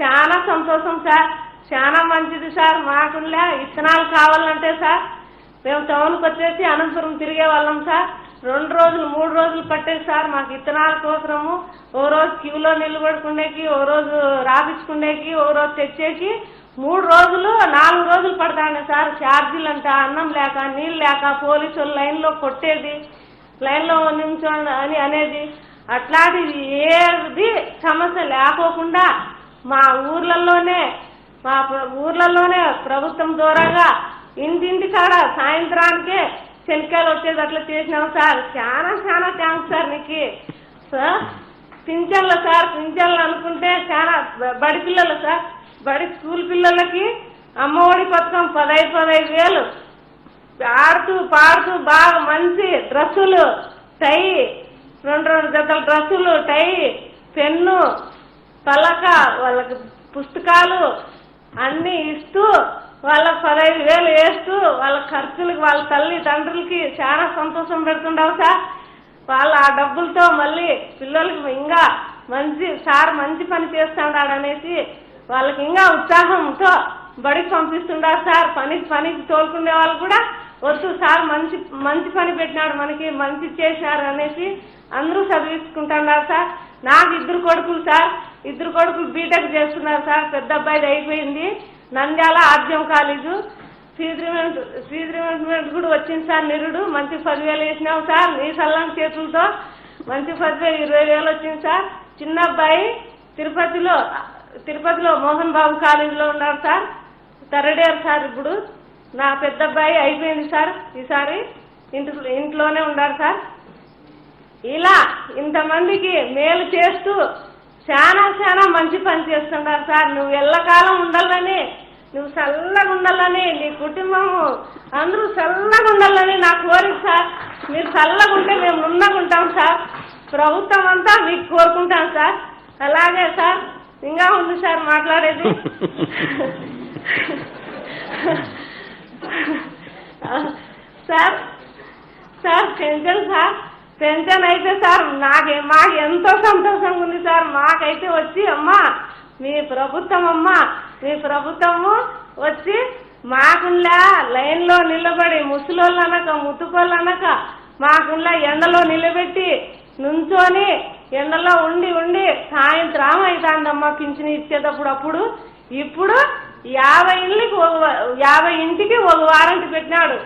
[SPEAKER 7] చాలా సంతోషం సార్. చాలా మంచిది సార్. మాకులే విత్తనాలు కావాలంటే సార్ మేము టౌన్కి వచ్చేసి అనంతపురం తిరిగే వాళ్ళం సార్. 2 రోజులు 3 రోజులు పట్టేది సార్ మాకు విత్తనాల కోసము. ఓ రోజు క్యూలో నిలబడుకునేకి, ఓ రోజు రాపించుకునేకి, ఓ రోజు తెచ్చేకి 3 రోజులు 4 రోజులు పడతాయి సార్. ఛార్జీలు అంట, అన్నం లేక, నీళ్ళు లేక, పోలీసులు లైన్లో కొట్టేది, లైన్లో నిల్చోండి అని అనేది. అట్లాంటిది ఏది సమస్య లేకోకుండా మా ఊర్లలోనే ప్రభుత్వం ద్వారాగా ఇంటింటి కాడ సాయంత్రానికే శనికాయలు వచ్చేది అట్లా చేసినాం సార్. చాలా చాలా థ్యాంక్స్ సార్ నీకు సార్. పింఛన్లు సార్, పింఛన్లు అనుకుంటే చాలా బడి పిల్లలు సార్, బడి స్కూల్ పిల్లలకి అమ్మఒడి పథకం 15,000 ఆడుతూ పాడుతూ బాగా మంచి డ్రెస్సులు, టై, 2 జతల డ్రెస్సులు, టై, పెన్ను, పలక, వాళ్ళకి పుస్తకాలు అన్ని ఇస్తూ వాళ్ళకి 15,000 వేస్తూ వాళ్ళ ఖర్చులకి, వాళ్ళ తల్లిదండ్రులకి చాలా సంతోషం పెడుతుండవు సార్. వాళ్ళ ఆ డబ్బులతో మళ్ళీ పిల్లలకి ఇంకా మంచి పని చేస్తున్నాడు అనేసి వాళ్ళకి ఇంకా ఉత్సాహంతో బడికి పంపిస్తున్నారు సార్. పనికి తోలుకునే వాళ్ళు కూడా వద్దు సార్, మంచి పని పెట్టినాడు, మనకి మంచి చేసినారు అనేసి అందరూ చదివించుకుంటున్నారు సార్. నాకు 2 కొడుకులు సార్. 2 కొడుకులు బీటెక్ చేస్తున్నారు సార్. పెద్ద అబ్బాయిది అయిపోయింది, నంద్యాల ఆర్జం కాలేజు. ఫీజు రిమెంట్ కూడా వచ్చింది సార్. నిరుడు మంచి 10,000 వేసినావు సార్. నీ సల్లాం చేతులతో మంచి 10,000 20,000 వచ్చింది సార్. చిన్న అబ్బాయి తిరుపతిలో మోహన్ బాబు కాలేజీలో ఉన్నారు సార్, థర్డ్ ఇయర్ సార్. ఇప్పుడు నా పెద్ద అబ్బాయి అయిపోయింది సార్, ఈసారి ఇంట్లోనే ఉన్నారు సార్. ఇలా ఇంతమందికి మేలు చేస్తూ చాలా మంచి పని చేస్తున్నారు సార్. నువ్వు ఎల్లకాలం ఉండాలని, నువ్వు చల్లగా ఉండాలని, నీ కుటుంబము అందరూ చల్లగా ఉండాలని నా కోరిక సార్. మీరు చల్లగా ఉంటే మేము ఉన్నగా ఉంటాం సార్. ప్రభుత్వం అంతా మీకు కోరుకుంటాం సార్. అలాగే సార్, ఇంకా ఉంది సార్ మాట్లాడేది. సార్ పెన్షన్ అయితే సార్ మాకు ఎంతో సంతోషంగా ఉంది సార్. మాకైతే వచ్చి అమ్మా మీ ప్రభుత్వము వచ్చి మాకులా లైన్లో నిలబడి ముసలోళ్ళు అనక ముతుకోళ్ళు అనక మాకులా ఎండలో నిలబెట్టి నుంచొని ఎండలో ఉండి సాయంత్రం అవుతుందమ్మా పింఛన్ ఇచ్చేటప్పుడు. ఇప్పుడు 50 ఇంటికి ఒక వారంటీ పెట్టినాడు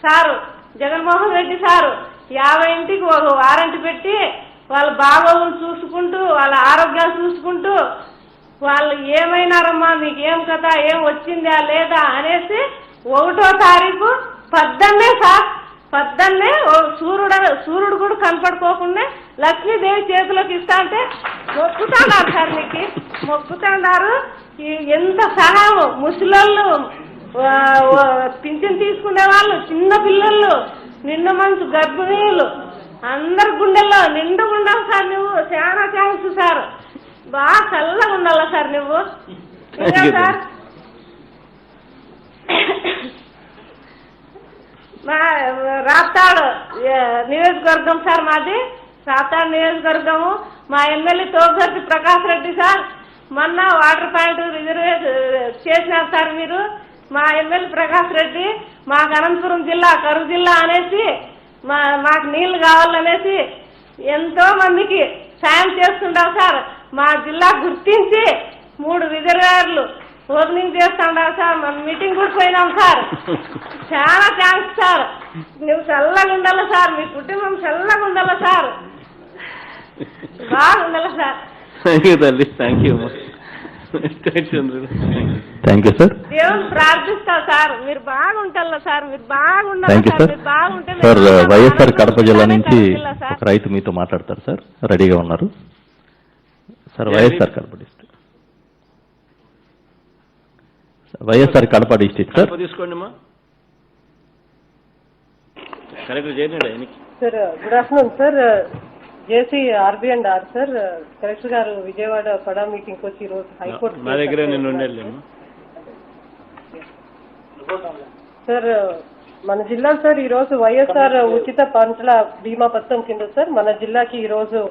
[SPEAKER 7] సారు జగన్మోహన్ రెడ్డి సారు. 50 ఇంటికి ఒక వారంటీ పెట్టి వాళ్ళ బాగోగులు చూసుకుంటూ, వాళ్ళ ఆరోగ్యాలు చూసుకుంటూ, వాళ్ళు ఏమైనారమ్మా, మీకు ఏం కథ, ఏం వచ్చిందా లేదా అనేసి 1వ తారీఖు పద్దన్నే సూర్యుడు కూడా కనపడుకోకుండా లక్ష్మీదేవి చేతిలోకి ఇస్తా అంటే మొక్కుతాడారు సార్. మీకు మొక్కుతాడారు. ఎంత సహాయం, ముసలోళ్ళు, పింఛన్ తీసుకునే వాళ్ళు, చిన్న పిల్లలు, నిండు మనసు గర్భిణీలు, అందరి గుండెల్లో నిండుగా ఉండాలి సార్. నువ్వు చాలా థ్యాంక్స్ సార్. బాగా చల్లగా ఉండాలా సార్ నువ్వు. ఇంకా సార్ మా రాప్తాడు నియోజకవర్గం సార్, మాది రాప్తాడు నియోజకవర్గము. మా ఎమ్మెల్యే తోగర్తి ప్రకాష్ రెడ్డి సార్ మొన్న వాటర్ పాయింట్ రిజర్వేట్ చేసినారు సార్ మీరు. మా ఎమ్మెల్యే ప్రకాష్ రెడ్డి మాకు అనంతపురం జిల్లా, కరువు జిల్లా అనేసి మాకు నీళ్లు కావాలనేసి ఎంతో మందికి సాయం చేస్తుంటారు సార్. మా జిల్లా గుర్తించి 3 రిజర్వేయర్లు ఓపెనింగ్ చేస్తుంటారు సార్. మనం మీటింగ్ కూడా పోయినాం సార్. చాలా థ్యాంక్స్ సార్. నువ్వు చల్లగా ఉండాలి సార్, మీ కుటుంబం చల్లగా ఉండాలి సార్, బాగుండాలి సార్.
[SPEAKER 3] Thank you sir.
[SPEAKER 7] దేవుని ప్రార్థిస్తా సార్, మీరు బాగుంటారా సార్, మీరు బాగుండాలి సార్. మీరు బాగుంటే
[SPEAKER 3] సార్, వైఎస్ఆర్ కడప జిల్లా నుంచి ఒక రైతు మీతో మాట్లాడతారు సార్, రెడీగా ఉన్నారు sir. YSR Kadapa district, YSR Kadapa district sir.
[SPEAKER 2] తీసుకోండి అమ్మా. కరెక్ట్ చేయండి
[SPEAKER 8] sir. Good afternoon sir. JC RB&R sir. Collector గారు విజయవాడ పడా మీటింగ్ వచ్చి ఈరోజు హైకోర్టు
[SPEAKER 2] నా దగ్గర నేను ఉండేలేమ్మా
[SPEAKER 8] సార్. మన జిల్లా సార్ ఈరోజు వైఎస్ఆర్ ఉచిత పంటల బీమా పథకం కింద సార్ మన జిల్లాకి ఈరోజు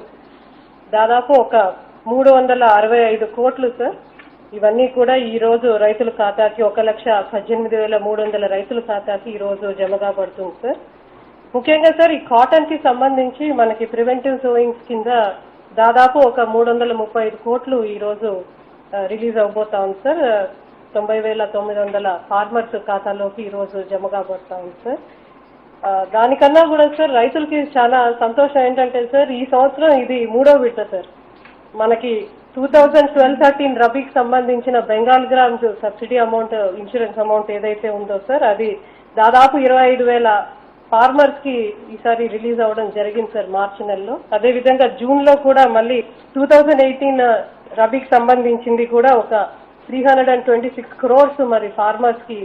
[SPEAKER 8] దాదాపు ఒక 365 కోట్లు సార్. ఇవన్నీ కూడా ఈ రోజు రైతుల ఖాతాకి 1,18,300 రైతుల ఖాతాకి ఈ రోజు జమ కాబడుతుంది సార్. ముఖ్యంగా సార్ ఈ కాటన్ కి సంబంధించి మనకి ప్రివెంటివ్ సోయింగ్స్ కింద దాదాపు ఒక 335 కోట్లు ఈ రోజు రిలీజ్ అవబోతా ఉంది సార్. 90,900 ఫార్మర్స్ ఖాతాలోకి ఈ రోజు జమ కాబోతా ఉంది సార్. దానికన్నా కూడా సార్ రైతులకి చాలా సంతోషం ఏంటంటే సార్, ఈ సంవత్సరం ఇది 3వ విడత సార్. మనకి 2012-13 రబీకి సంబంధించిన Bengal grams subsidy amount, insurance amount ఏదైతే ఉందో సార్, అది దాదాపు 25,000 ఫార్మర్స్ కి ఈసారి రిలీజ్ అవ్వడం జరిగింది సార్ మార్చి నెలలో. అదేవిధంగా జూన్ లో కూడా మళ్ళీ 2018 రబీకి సంబంధించింది కూడా ఒక 326 crores మరి ఫార్మర్స్ కి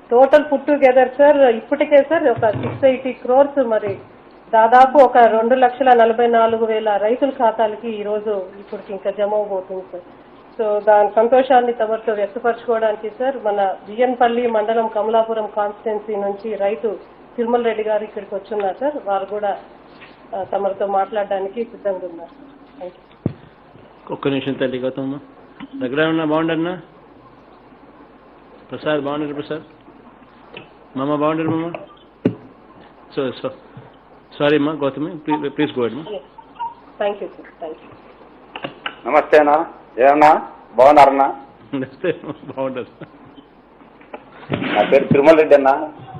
[SPEAKER 8] టోటల్ పుట్ టుగెదర్ సార్ ఇప్పటికే సార్ ఒక 680 crores మరి దాదాపు ఒక 2,44,000 రైతుల ఖాతాలకి ఈ రోజు ఇప్పటికి ఇంకా జమ అవబోతుంది సార్. సో దాని సంతోషాన్ని తమతో వ్యక్తపరచుకోవడానికి సార్ మన బియ్యన్పల్లి మండలం కమలాపురం కాన్స్టిట్యున్సీ నుంచి రైతు తిరుమల రెడ్డి గారు ఇక్కడికి వచ్చున్నారు సార్. వారు కూడా తమతో మాట్లాడడానికి సిద్ధంగా ఉన్నారు. Thank you.
[SPEAKER 2] ఒక్క నిమిషం తల్లి గౌతమ్మ దగ్గర ఉన్నా. బాగుండన్నా ప్రసాద్, బాగుండారు ప్రసాద్. మామ బాగుండారు మామ. సో సారీ అమ్మా గౌతమి, ప్లీజ్ గో అమ్మా.
[SPEAKER 8] Thank you sir. Thank you.
[SPEAKER 9] నమస్తే అన్న. ఏమన్నా బాగున్నారన్నా?
[SPEAKER 2] బాగుంటారు.
[SPEAKER 9] నా పేరు తిరుమల రెడ్డి అన్న.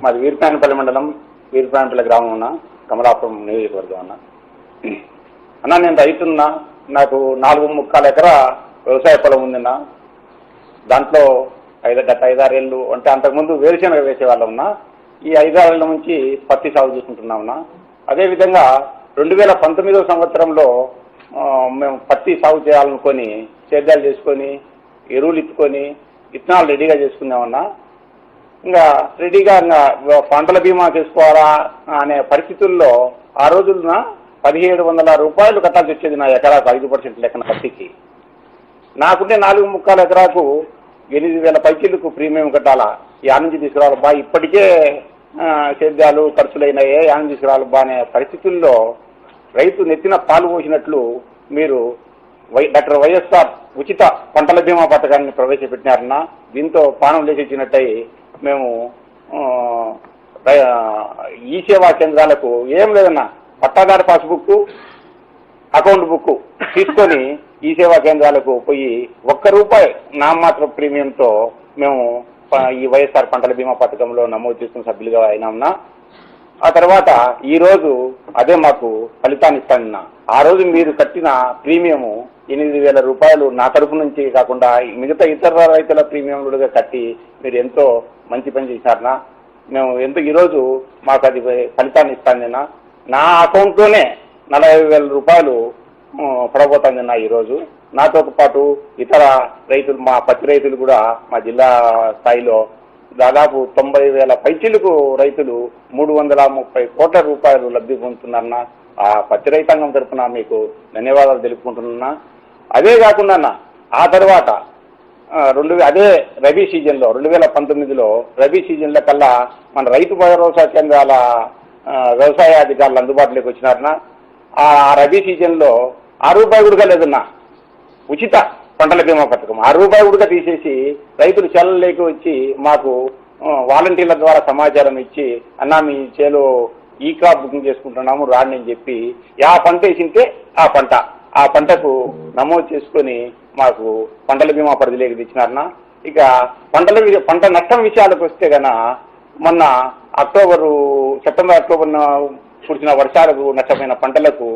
[SPEAKER 9] మాది వీరపాయనపల్లి మండలం, వీరపాయనపల్లి గ్రామం అన్న, కమలాపురం నియోజకవర్గం అన్న. అన్న నేను రైతున్నా, నాకు 4.25 ఎకరా వ్యవసాయ పొలం ఉందన్నా. దాంట్లో గత 5-6 ఏళ్ళు అంటే అంతకుముందు వేరుశెనగ వేసేవాళ్ళం. ఈ 5-6 ఏళ్ళ నుంచి పత్తి సాగు చేసుకుంటున్నామన్నా. అదేవిధంగా 2019వ సంవత్సరంలో మేము పత్తి సాగు చేయాలనుకొని సేద్యాలు చేసుకొని ఎరువులు ఇచ్చుకొని విత్తనాలు రెడీగా చేసుకున్నామన్నా. ఇంకా రెడీగా పంటల బీమా చేసుకోవాలా అనే పరిస్థితుల్లో ఆ రోజున 1700 రూపాయలు కట్టాల్సి వచ్చేది నా ఎకరాకు 5% లెక్కన పత్తికి. నాకుంటే 4.25 ఎకరాకు 8,000 పైచీలకు ప్రీమియం కట్టాలా. యా నుంచి తీసుకురావాలబ్బా, ఇప్పటికే సేద్యాలు ఖర్చులైనాయే, యా నుంచి తీసుకురావాలబ్బా అనే పరిస్థితుల్లో రైతు నెత్తిన పాలు పోసినట్లు మీరు డాక్టర్ వైఎస్ఆర్ ఉచిత పంటల బీమా పథకాన్ని ప్రవేశపెట్టినారన్నా. దీంతో పానం లేచిచ్చినట్టయి మేము ఈ సేవా కేంద్రాలకు ఏం లేదన్నా, పట్టాదారు పాస్బుక్, అకౌంట్ బుక్ తీసుకొని ఈ సేవా కేంద్రాలకు పోయి ₹1 నామమాత్ర ప్రీమియంతో మేము ఈ వైఎస్ఆర్ పంటల బీమా పథకంలో నమోదు చేసుకున్న సభ్యులుగా అయినామన్నా. ఆ తర్వాత ఈరోజు అదే మాకు ఫలితాన్ని ఇస్తానన్నా. ఆ రోజు మీరు కట్టిన ప్రీమియము 8,000 రూపాయలు నా తరపు నుంచి కాకుండా మిగతా ఇతర రైతుల ప్రీమియంలుగా కట్టి మీరు ఎంతో మంచి పని చేశారన్నా. మేము ఈరోజు మాకు అది ఫలితాన్ని ఇస్తానన్నా. నా అకౌంట్లోనే 40,000 రూపాయలు పడబోతుందన్నా ఈరోజు. నాతో పాటు ఇతర రైతులు, మా పత్తి రైతులు కూడా మా జిల్లా స్థాయిలో దాదాపు 90,000 పైచీలకు రైతులు 330 కోట్ల రూపాయలు లబ్ధి పొందుతున్నారన్నా. ఆ పత్తి రైతాంగం తరఫున మీకు ధన్యవాదాలు తెలుపుకుంటున్నా. అదే కాకుండా ఆ తర్వాత అదే రబీ సీజన్లో 2019లో రబీ సీజన్ల కల్లా మన రైతు భరోసా కేంద్రాల వ్యవసాయ అధికారులు అందుబాటులోకి వచ్చినారన్నా. ఆ రబీ సీజన్లో ₹6 కూడా లేదన్నా ఉచిత పంటల బీమా పథకం. ₹6 కూడా తీసేసి రైతులు చెల్లలేకి వచ్చి మాకు వాలంటీర్ల ద్వారా సమాచారం ఇచ్చి, అన్నా మీ చేలో ఈ క్రాప్ బుకింగ్ చేసుకుంటున్నాము రాండి అని చెప్పి, యా పంట వేసింటే ఆ పంటకు నమోదు చేసుకొని మాకు పంటల బీమా పరిధిలోకి తెచ్చినారన్నా. ఇక పంట నష్టం విషయాలకు వస్తే గన మొన్న సెప్టెంబర్ అక్టోబర్ కురిసిన వర్షాలకు నష్టమైన పంటలకు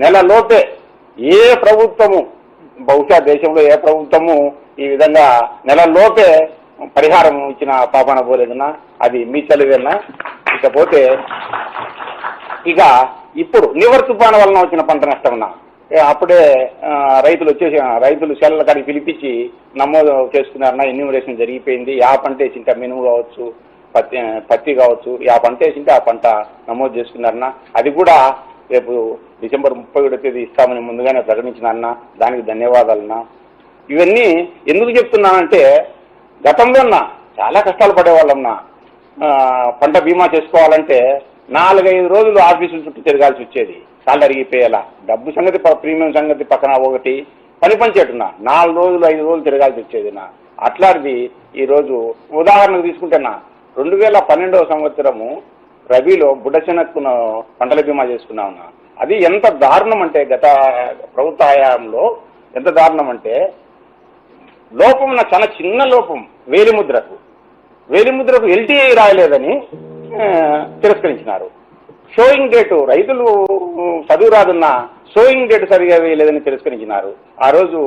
[SPEAKER 9] నెలలోపే ఏ ప్రభుత్వము, బహుశా దేశంలో ఏ ప్రభుత్వము ఈ విధంగా నెలలోపే పరిహారం ఇచ్చిన పాపన పోలేదన్నా. అది మీ చలివేనా. ఇకపోతే ఇప్పుడు నివర్ తుఫాను వలన వచ్చిన పంట నష్టం అప్పుడే రైతులు సెల్ల కాడికి పిలిపించి నమోదు చేసుకున్నారన్నా. ఎన్యూమరేషన్ జరిగిపోయింది. ఆ పంట వేసింటే మినుము కావచ్చు, పత్తి కావచ్చు, ఆ పంట వేసింటే ఆ పంట నమోదు చేసుకున్నారన్నా. అది కూడా రేపు డిసెంబర్ 31వ తేదీ ఇస్తామని ముందుగానే ప్రకటించినారన్నా. దానికి ధన్యవాదాలన్నా. ఇవన్నీ ఎందుకు చెప్తున్నానంటే గతంలో చాలా కష్టాలు పడేవాళ్ళన్నా. పంట బీమా చేసుకోవాలంటే 4-5 రోజులు ఆఫీసుల చుట్టూ తిరగాల్సి వచ్చేది. కాళ్ళు అరిగిపోయేలా. డబ్బు సంగతి, ప్రీమియం సంగతి పక్కన ఒకటి, పని పంచేట్టున్నా 4 రోజులు 5 రోజులు తిరగాల్సి వచ్చేది. అట్లాంటిది ఈరోజు ఉదాహరణకు తీసుకుంటేనా 2012వ సంవత్సరము రబీలో బుడ్డశనక్కు పంటల బీమా చేసుకున్నామన్నా. అది ఎంత దారుణం అంటే గత ప్రభుత్వ హయాంలో ఎంత దారుణం అంటే లోపం, చాలా చిన్న లోపం, వేలిముద్రకు LTI రాయలేదని తిరస్కరించినారు. షోయింగ్ డేటు రైతులు చదువు రాదున్నా షోయింగ్ డేట్ సరిగా వేయలేదని తిరస్కరించినారు. ఆ రోజు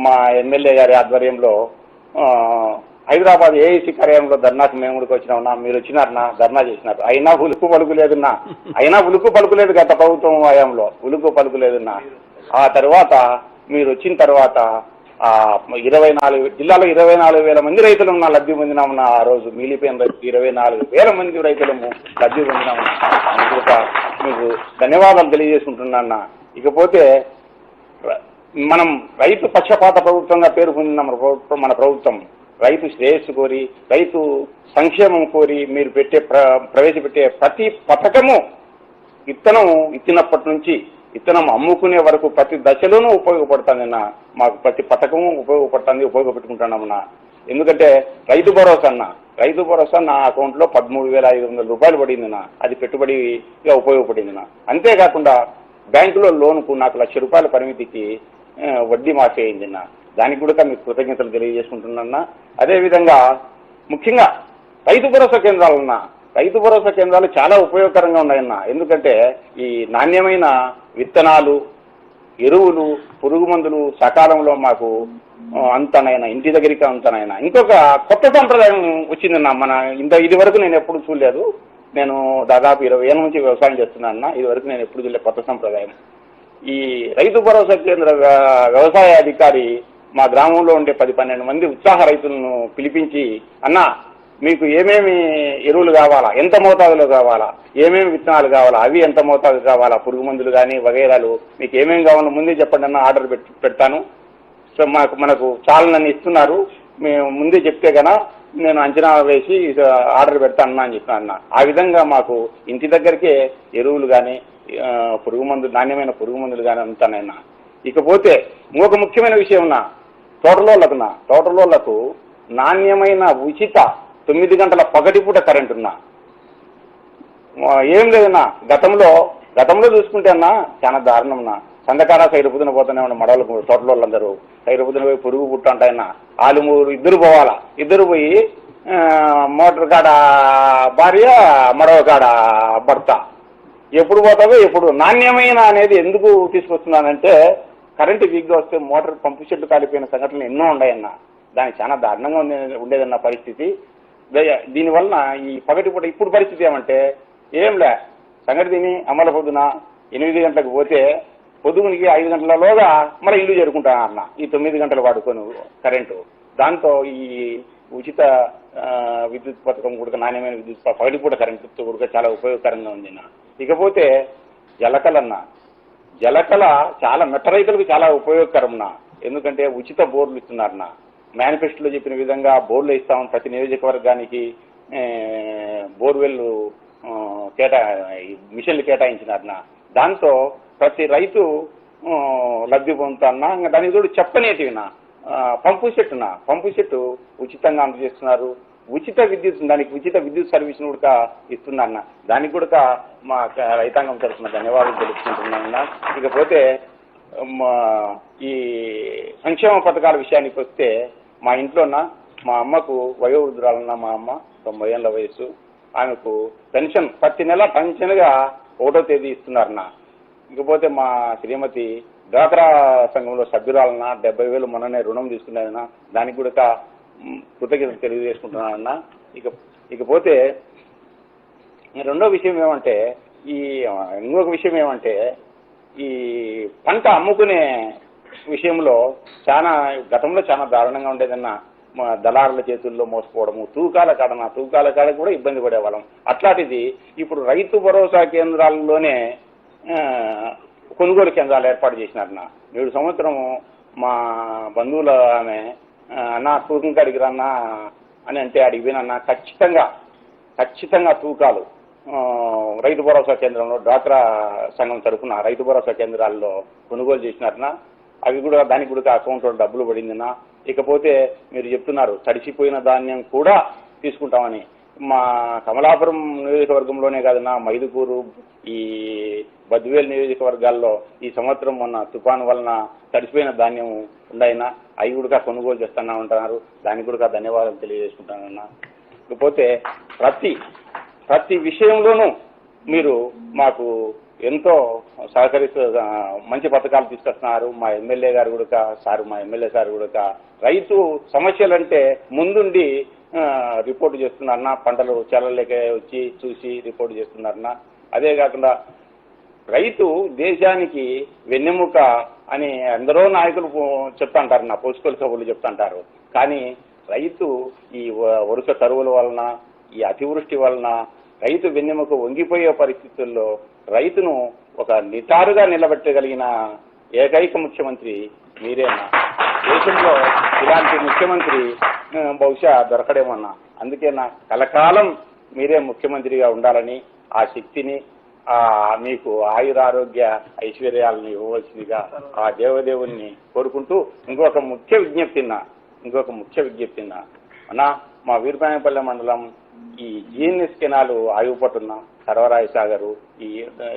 [SPEAKER 9] మా ఎమ్మెల్యే గారి ఆధ్వర్యంలో హైదరాబాద్ ఏఐసి కార్యాలయంలో ధర్నాకు మేము కూడా వచ్చినామన్నా. మీరు వచ్చినారన్నా, ధర్నా చేసినారు. అయినా ఉలుకు పలుకులేదు గత ప్రభుత్వం హయాంలో, ఉలుకు పలుకులేదన్నా. ఆ తర్వాత మీరు వచ్చిన తర్వాత 24 జిల్లాలో 24,000 మంది రైతులు లబ్ధి పొందినామన్నా. ఆ రోజు మిగిలిపోయిన రైతు 24,000 మంది రైతులము లబ్ధి పొందినామన్నా. మీకు ధన్యవాదాలు తెలియజేసుకుంటున్నా. ఇకపోతే మనం రైతు పక్షపాత ప్రభుత్వంగా పేరు పొందిన మన ప్రభుత్వం రైతు శ్రేయస్సు కోరి, రైతు సంక్షేమం కోరి మీరు ప్రవేశపెట్టే ప్రతి పథకము విత్తనం ఇచ్చినప్పటి నుంచి విత్తనం అమ్ముకునే వరకు ప్రతి దశలోనూ ఉపయోగపడుతుందన్నా. మాకు ప్రతి పథకము ఉపయోగపెట్టుకుంటున్నామన్నా. ఎందుకంటే రైతు భరోసా నా అకౌంట్లో 13,500 రూపాయలు పడిందన్నా. అది పెట్టుబడిగా ఉపయోగపడిందన్నా. అంతేకాకుండా బ్యాంకులో లోనుకు నాకు ₹1,00,000 పరిమితికి వడ్డీ మాఫీ అయిందన్నా. దానికి కూడా మీకు కృతజ్ఞతలు తెలియజేసుకుంటున్నా. అదేవిధంగా ముఖ్యంగా రైతు భరోసా కేంద్రాలు చాలా ఉపయోగకరంగా ఉన్నాయన్నా. ఎందుకంటే ఈ నాణ్యమైన విత్తనాలు, ఎరువులు, పురుగు మందులు సకాలంలో మాకు అంతనైనా ఇంటి దగ్గరికి అంతనైనా. ఇంకొక కొత్త సంప్రదాయం వచ్చిందన్న, ఇది వరకు నేను ఎప్పుడు చూడలేదు. నేను దాదాపు 20 ఏళ్ళ నుంచి వ్యవసాయం చేస్తున్నానన్నా, ఇది వరకు నేను ఎప్పుడు చూడలేదు కొత్త సంప్రదాయం. ఈ రైతు భరోసా కేంద్ర వ్యవసాయ అధికారి మా గ్రామంలో ఉండే 10-12 మంది ఉత్సాహ రైతులను పిలిపించి, అన్నా మీకు ఏమేమి ఎరువులు కావాలా, ఎంత మోతాదులో కావాలా, ఏమేమి విత్తనాలు కావాలా, అవి ఎంత మోతాదు కావాలా, పురుగు మందులు కానీ వగైరాలు మీకు ఏమేమి కావాలో ముందే చెప్పండి అన్న, ఆర్డర్ పెడతాను. సో మనకు చాలా నన్ను ఇస్తున్నారు, మేము ముందే చెప్తే కన్నా నేను అంచనా వేసి ఆర్డర్ పెడతానన్నా అని చెప్పాను. ఆ విధంగా మాకు ఇంటి దగ్గరికే ఎరువులు కానీ పురుగు మందులు, నాణ్యమైన పురుగు మందులు కానీ అంతానైనా. ఇకపోతే ఇంకొక ముఖ్యమైన విషయం తోటలోళ్లకు నాణ్యమైన ఉచిత 9 గంటల పగటిపూట కరెంట్ ఉన్నా. ఏం లేదన్నా, గతంలో చూసుకుంటే అన్నా చాలా దారుణంనా. సందకాడ సైడు పొద్దున పోతానే ఉన్న మడవలకు తోటలోళ్ళందరూ సైడు పొద్దున పోయి పురుగు పుట్ట అంటాయన్నా. వాళ్ళు ఇద్దరు పోవాలా, ఇద్దరు పోయి మోటార్ కాడ భార్య, మడవ కాడ భర్త. ఎప్పుడు పోతావో ఎప్పుడు. నాణ్యమైన అనేది ఎందుకు తీసుకొస్తున్నానంటే, కరెంటు వీక్గా వస్తే మోటార్ పంపు చెట్టు కాలిపోయిన సంఘటనలు ఎన్నో ఉన్నాయన్న. దానికి చాలా దారుణంగా ఉండేదన్న పరిస్థితి. దీనివలన ఈ పగటిపూట ఇప్పుడు పరిస్థితి ఏమంటే, ఏంలే సంగతి తిని అమల పొద్దున 8 గంటలకు పోతే పొద్దుగునికి 5 గంటలలోగా మళ్ళీ ఇల్లు చేరుకుంటానన్న. ఈ 9 గంటలు వాడుకొని కరెంటు. దాంతో ఈ ఉచిత విద్యుత్ పథకం కూడా, నాణ్యమైన విద్యుత్ పగటిపూట కరెంటుతో కూడా చాలా ఉపయోగకరంగా ఉంది. ఇకపోతే జలకళ చాలా మెట్ట రైతులకు చాలా ఉపయోగకరంనా. ఎందుకంటే ఉచిత బోర్లు ఇస్తున్నారన్న. మేనిఫెస్టోలో చెప్పిన విధంగా బోర్లు ఇస్తాం, ప్రతి నియోజకవర్గానికి బోర్వెల్ మిషన్లు కేటాయించినారన్న. దాంతో ప్రతి రైతు లబ్ధి పొందుతారన్నా. దానికి తోడు చెప్పనేటివినా పంపు సెట్టు ఉచితంగా అందజేస్తున్నారు. దానికి ఉచిత విద్యుత్ సర్వీస్ను కూడా ఇస్తున్నారన్న. దానికి కూడా మా రైతాంగం తరఫున ధన్యవాదాలు తెలుపుకుంటున్నానన్నా. ఇకపోతే ఈ సంక్షేమ పథకాల విషయానికి వస్తే, మా ఇంట్లోన మా అమ్మకు వయోవృద్ధురాలన్న, మా అమ్మ 90 ఏళ్ల వయసు. ఆమెకు పెన్షన్ ప్రతి నెల పెన్షన్గా 1వ తేదీ ఇస్తున్నారన్న. ఇకపోతే మా శ్రీమతి డ్వాక్రా సంఘంలో సభ్యురాలన్న, 70,000 మొన్ననే రుణం తీసుకున్నారన్న. దానికి కూడా కృతజ్ఞతలు తెలియజేసుకుంటున్నానన్న. ఇకపోతే ఇంకొక విషయం ఏమంటే, ఈ పంట అమ్ముకునే విషయంలో గతంలో చాలా దారుణంగా ఉండేదన్న. దళారుల చేతుల్లో మోసపోవడము, తూకాల కాడ కూడా ఇబ్బంది పడేవాళ్ళం. అట్లాంటిది ఇప్పుడు రైతు భరోసా కేంద్రాల్లోనే కొనుగోలు కేంద్రాలు ఏర్పాటు చేసినారన్న. 7 సంవత్సరము మా బంధువుల ఆమె, అన్న తూకం కాడికి రన్నా అని అంటే అడిగి వినన్నా, ఖచ్చితంగా తూకాలు రైతు భరోసా కేంద్రంలో డ్వాక్రా సంఘం తరఫున రైతు భరోసా కేంద్రాల్లో కొనుగోలు చేసినారన్న. అవి కూడా దానికి కూడా అకౌంట్లో డబ్బులు పడిందన్నా. ఇకపోతే మీరు చెప్తున్నారు తడిసిపోయిన ధాన్యం కూడా తీసుకుంటామని. మా కమలాపురం నియోజకవర్గంలోనే కాదన్నా, మైదుకూరు, ఈ బద్వేల్ నియోజకవర్గాల్లో ఈ సంవత్సరం మొన్న తుఫాను వలన తడిసిపోయిన ధాన్యం ఉన్నాయినా, అవి కూడా కొనుగోలు చేస్తున్నా ఉంటున్నారు. దానికి కూడా ధన్యవాదాలు తెలియజేసుకుంటానన్నా. ఇకపోతే ప్రతి విషయంలోనూ మీరు మాకు ఎంతో సహకరిస్తూ మంచి పథకాలు తీసుకొస్తున్నారు. మా ఎమ్మెల్యే సార్ కూడా రైతు సమస్యలంటే ముందుండి రిపోర్టు చేస్తున్నారన్న. పంటలు చెల్లలేక వచ్చి చూసి రిపోర్టు చేస్తున్నారన్న. అదే కాకుండా రైతు దేశానికి వెన్నెముక అని ఎందరో నాయకులు చెప్తాంటారన్న, పోస్టుల కబుర్లు చెప్తాంటారు. కానీ రైతు ఈ వరుస కరువుల వలన, ఈ అతివృష్టి వలన రైతు వెన్నెముక వంగిపోయే పరిస్థితుల్లో రైతును ఒక నిటారుగా నిలబెట్టగలిగిన ఏకైక ముఖ్యమంత్రి మీరేనా. దేశంలో ఇలాంటి ముఖ్యమంత్రి బహుశా దొరకడేమన్నా. అందుకేనా కలకాలం మీరే ముఖ్యమంత్రిగా ఉండాలని, ఆ శక్తిని మీకు ఆయురారోగ్య ఐశ్వర్యాలను ఇవ్వవలసిందిగా ఆ దేవదేవుని కోరుకుంటూ ఇంకొక ముఖ్య విజ్ఞప్తి అన్నా, మా వీరపాయపల్లె మండలం ఈ జిఎన్ఎస్ కెనాలు ఆగిపోతున్న సర్వరాయ సాగరు,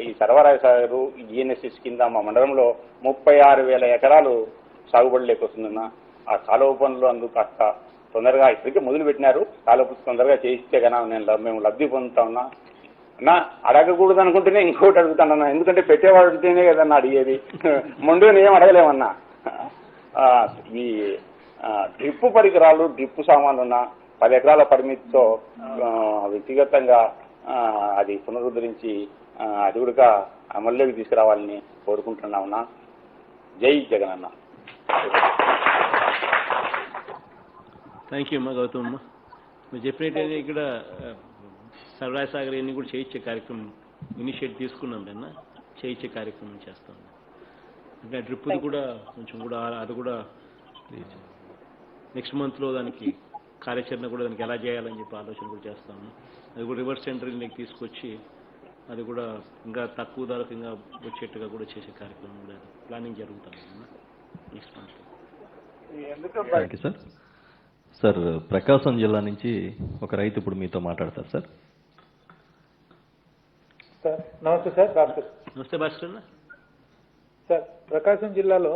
[SPEAKER 9] ఈ సర్వరాయ సాగరు జిఎన్ఎస్ఎస్ కింద మా మండలంలో 36,000 ఎకరాలు సాగుబడి లేకొస్తుందన్న. ఆ కాలువ పనులు అందుకు కాస్త తొందరగా ఇప్పటికే మొదలు పెట్టినారు. కాలువ తొందరగా చేయిస్తే కన్నా మేము లబ్ధి పొందుతా ఉన్నా. నా అడగకూడదు అనుకుంటేనే ఇంకోటి అడుగుతానన్నా, ఎందుకంటే పెట్టేవాడు ఉంటేనే కదన్నా అడిగేది. ముందుగా ఏం అడగలేమన్నా. ఈ డ్రిప్ పరికరాలు, డ్రిప్ సామాన్లు ఉన్న 10 ఎకరాల పరిమితితో వ్యక్తిగతంగా అది పునరుద్ధరించి అది కూడా అమల్లోకి తీసుకురావాలని కోరుకుంటున్నామన్నా. జై జగన్ అన్న.
[SPEAKER 2] థ్యాంక్ యూ అమ్మా గౌతమ్ అమ్మ. మీరు చెప్పినట్టయితే ఇక్కడ సర్వరాజ్ సాగర్ ఇవన్నీ కూడా చేయించే కార్యక్రమం ఇనిషియేట్ తీసుకున్నాం కన్నా చేయించే కార్యక్రమం చేస్తాం. అంటే డ్రిప్ది కూడా కొంచెం కూడా అది కూడా నెక్స్ట్ మంత్లో దానికి కార్యాచరణ కూడా దానికి ఎలా చేయాలని చెప్పి ఆలోచన కూడా చేస్తాము. అది కూడా రివర్స్ సెంటరింగ్కి తీసుకొచ్చి అది కూడా ఇంకా తక్కువ ధరకు ఇంకా వచ్చేట్టుగా కూడా చేసే కార్యక్రమం కూడా ప్లానింగ్ జరుగుతుంది next month.
[SPEAKER 3] Thank you sir. Sir Prakasam జిల్లా నుంచి ఒక రైతు ఇప్పుడు మీతో మాట్లాడతారు సార్.
[SPEAKER 10] సార్ నమస్తే సార్. డాక్టర్
[SPEAKER 2] నమస్తే భాస్కర్.
[SPEAKER 10] సార్, ప్రకాశం జిల్లాలో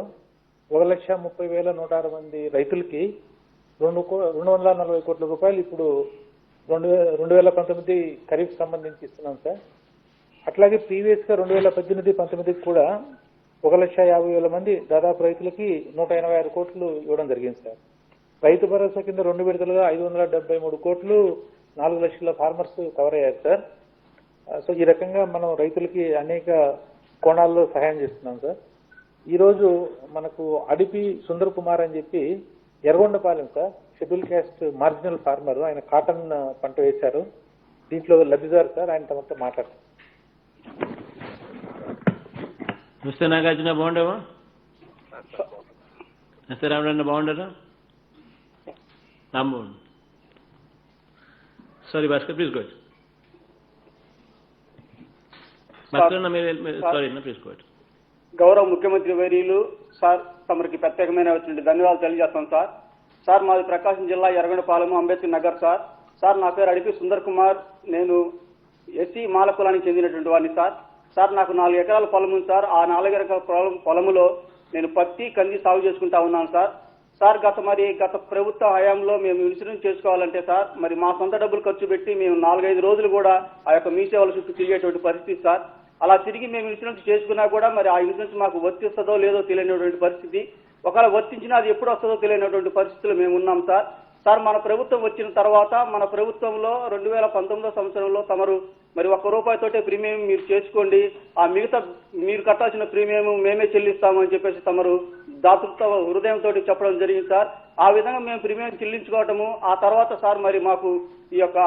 [SPEAKER 10] 1,30,106 మంది రైతులకి 240 కోట్ల రూపాయలు ఇప్పుడు 2019 ఖరీఫ్ సంబంధించి ఇస్తున్నాం సార్. అట్లాగే ప్రీవియస్ గా 2018-19 కూడా 1,50,000 మంది దాదాపు రైతులకి 186 కోట్లు ఇవ్వడం జరిగింది సార్. రైతు భరోసా కింద 2 విడతలుగా 573 కోట్లు 4 లక్షల ఫార్మర్స్ కవర్ అయ్యారు సార్. సో ఈ రకంగా మనం రైతులకి అనేక కోణాల్లో సహాయం చేస్తున్నాం సార్. ఈ రోజు మనకు అడిపి సుందర్ కుమార్ అని చెప్పి Yerragondapalem sir, schedule caste marginal farmer, ఆయన కాటన్ పంట వేశారు. దీంట్లో లబ్ధిదారు సార్, ఆయన తమతో మాట్లాడతారు.
[SPEAKER 2] నమస్తే నాగార్జున, బాగుండేవా? నమస్తే రామరన్న, బాగుండరా? Rammohan. Sorry Bhaskar, please go. Bhaskar మీరు సారీ ప్లీజ్ గో.
[SPEAKER 11] గౌరవ ముఖ్యమంత్రి వర్యులు సార్, తమరికి ప్రత్యేకమైన వచ్చిన ధన్యవాదాలు తెలియజేస్తాం సార్. సార్, మాది ప్రకాశం జిల్లా ఎర్రగొండపాలెం, అంబేద్కర్ నగర్ సార్. సార్, నా పేరు అడిపి సుందర్ కుమార్. నేను ఎస్సీ మాల కులానికి చెందినటువంటి వాడిని సార్. సార్, నాకు 4 ఎకరాల పొలం ఉంది సార్. ఆ 4 ఎకరాల పొలములో నేను పత్తి, కంది సాగు చేసుకుంటా ఉన్నాను సార్. సార్, గత ప్రభుత్వ హయాంలో మేము ఇన్సూరెన్స్ చేసుకోవాలంటే సార్, మరి మా సొంత డబ్బులు ఖర్చు పెట్టి మేము 4-5 రోజులు కూడా ఆ యొక్క మీ సేవల చుట్టూ తిరిగేటువంటి పరిస్థితి సార్. అలా తిరిగి మేము ఇన్సూరెన్స్ చేసుకున్నా కూడా మరి ఆ ఇన్సూరెన్స్ మాకు వర్తిస్తుందో లేదో తెలియనటువంటి పరిస్థితి. ఒకవేళ వర్తించినా అది ఎప్పుడు వస్తుందో తెలియనటువంటి పరిస్థితులు మేము ఉన్నాం సార్. సార్, మన ప్రభుత్వం వచ్చిన తర్వాత మన ప్రభుత్వంలో 2019 సంవత్సరంలో తమరు మరి ₹1 ప్రీమియం మీరు చేసుకోండి, ఆ మిగతా మీరు కట్టాల్సిన ప్రీమియం మేమే చెల్లిస్తామని చెప్పేసి తమరు దాతృత్వ హృదయంతో చెప్పడం జరిగింది సార్. ఆ విధంగా మేము ప్రీమియం చెల్లించుకోవటము, ఆ తర్వాత సార్ మరి మాకు ఈ యొక్క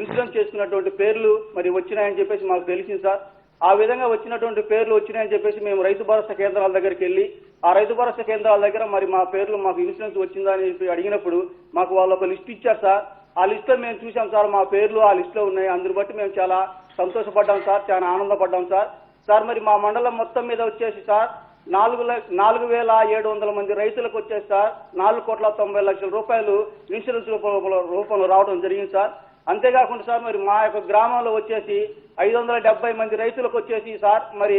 [SPEAKER 11] ఇన్సూరెన్స్ చేసుకున్నటువంటి పేర్లు మరి వచ్చినాయని చెప్పేసి మాకు తెలిసింది సార్. ఆ విధంగా వచ్చినటువంటి పేర్లు వచ్చినాయని చెప్పేసి మేము రైతు భరోసా కేంద్రాల దగ్గరికి వెళ్ళి ఆ రైతు భరోసా కేంద్రాల దగ్గర మరి మా పేర్లు మాకు ఇన్సూరెన్స్ వచ్చిందా అని చెప్పి అడిగినప్పుడు మాకు వాళ్ళు ఒక లిస్ట్ ఇచ్చారు సార్. ఆ లిస్ట్ లో మేము చూసాం సార్, మా పేర్లు ఆ లిస్ట్ లో ఉన్నాయి. అందుని బట్టి మేము చాలా సంతోషపడ్డాం సార్, చాలా ఆనందపడ్డాం సార్. సార్, మరి మా మండలం మొత్తం మీద వచ్చేసి సార్ 4,700 మంది రైతులకు వచ్చేసి సార్ 4,90,00,000 రూపాయలు ఇన్సూరెన్స్ రూపంలో రావడం జరిగింది సార్. అంతేకాకుండా సార్ మరి మా యొక్క గ్రామంలో వచ్చేసి 570 మంది రైతులకు వచ్చేసి సార్ మరి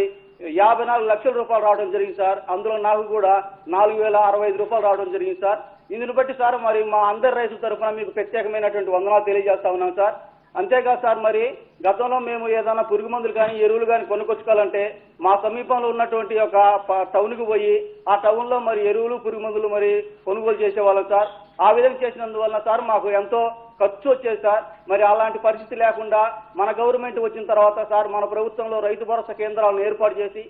[SPEAKER 11] 54 లక్షల రూపాయలు రావడం జరిగింది సార్. అందులో నాకు కూడా 4,065 రూపాయలు రావడం జరిగింది సార్. ఇందుని బట్టి సార్ మరి మా అందరి రైతుల తరఫున మీకు ప్రత్యేకమైనటువంటి వందనాలు తెలియజేస్తా ఉన్నాం సార్. అంతేకాదు సార్, మరి గతంలో మేము ఏదైనా పురుగు మందులు కానీ ఎరువులు కానీ కొనుక్కొచ్చుకోవాలంటే మా సమీపంలో ఉన్నటువంటి ఒక టౌన్కి పోయి ఆ టౌన్ లో మరి ఎరువులు పురుగు మందులు మరి కొనుగోలు చేసేవాళ్ళం సార్. ఆ విధంగా చేసినందువల్ల సార్ మాకు ఎంతో ఖర్చు వచ్చేది సార్. మరి అలాంటి పరిస్థితి లేకుండా మన గవర్నమెంట్ వచ్చిన తర్వాత సార్ మన ప్రభుత్వంలో రైతు భరోసా కేంద్రాలను ఏర్పాటు చేసి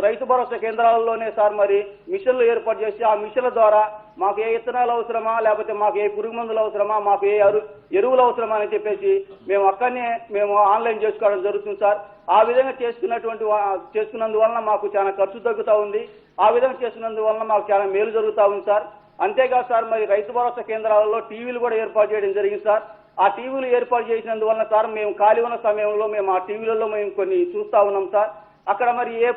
[SPEAKER 11] రైతు భరోసా కేంద్రాలలోనే సార్ మరి మిషన్లు ఏర్పాటు చేసి ఆ మిషన్ల ద్వారా మాకు ఏ విత్తనాలు అవసరమా, లేకపోతే మాకు ఏ పురుగు మందులు అవసరమా, మాకు ఏ ఎరువులు అవసరమా అని చెప్పేసి మేము అక్కడనే మేము ఆన్లైన్ చేసుకోవడం జరుగుతుంది సార్. ఆ విధంగా చేసుకున్నందువలన మాకు చాలా ఖర్చు తగ్గుతా ఉంది. ఆ విధంగా చేసుకున్నందువలన మాకు చాలా మేలు జరుగుతా ఉంది సార్. అంతేకాదు సార్, మరి రైతు భరోసా కేంద్రాలలో టీవీలు కూడా ఏర్పాటు చేయడం జరిగింది సార్. ఆ టీవీలు ఏర్పాటు చేసినందువలన సార్ మేము ఖాళీ ఉన్న సమయంలో మేము ఆ టీవీలలో మేము కొన్ని చూస్తా ఉన్నాం సార్. అక్కడ మరి ఏ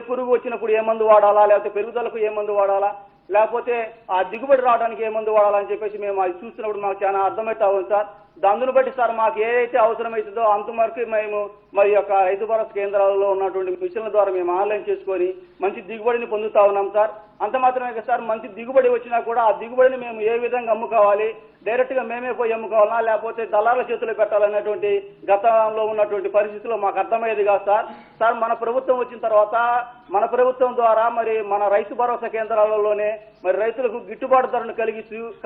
[SPEAKER 11] పురుగు వచ్చినప్పుడు ఏ మందు వాడాలా, లేకపోతే పెరుగుదలకు ఏ మందు వాడాలా, లేకపోతే ఆ దిగుబడి రావడానికి ఏ మందు వాడాలని చెప్పేసి మేము అది చూస్తున్నప్పుడు మాకు చాలా అర్థమవుతా ఉంది సార్. దాన్ని బట్టి సార్ మాకు ఏదైతే అవసరమవుతుందో అంతవరకు మేము మరి యొక్క రైతు భరోసా కేంద్రాలలో ఉన్నటువంటి మిషన్ల ద్వారా మేము ఆన్లైన్ చేసుకొని మంచి దిగుబడిని పొందుతా ఉన్నాం సార్. అంత మాత్రమే కదా సార్, మంచి దిగుబడి వచ్చినా కూడా ఆ దిగుబడిని మేము ఏ విధంగా అమ్ముకోవాలి, డైరెక్ట్ గా మేమే పోయి అమ్ముకోవాలన్నా లేకపోతే దళారుల చేతుల్లో పెట్టాలనేటువంటి గతంలో ఉన్నటువంటి పరిస్థితుల్లో మాకు అర్థమయ్యేది కాదు సార్. సార్ మన ప్రభుత్వం వచ్చిన తర్వాత మన ప్రభుత్వం ద్వారా మరి మన రైతు భరోసా కేంద్రాలలోనే మరి రైతులకు గిట్టుబాటు ధరను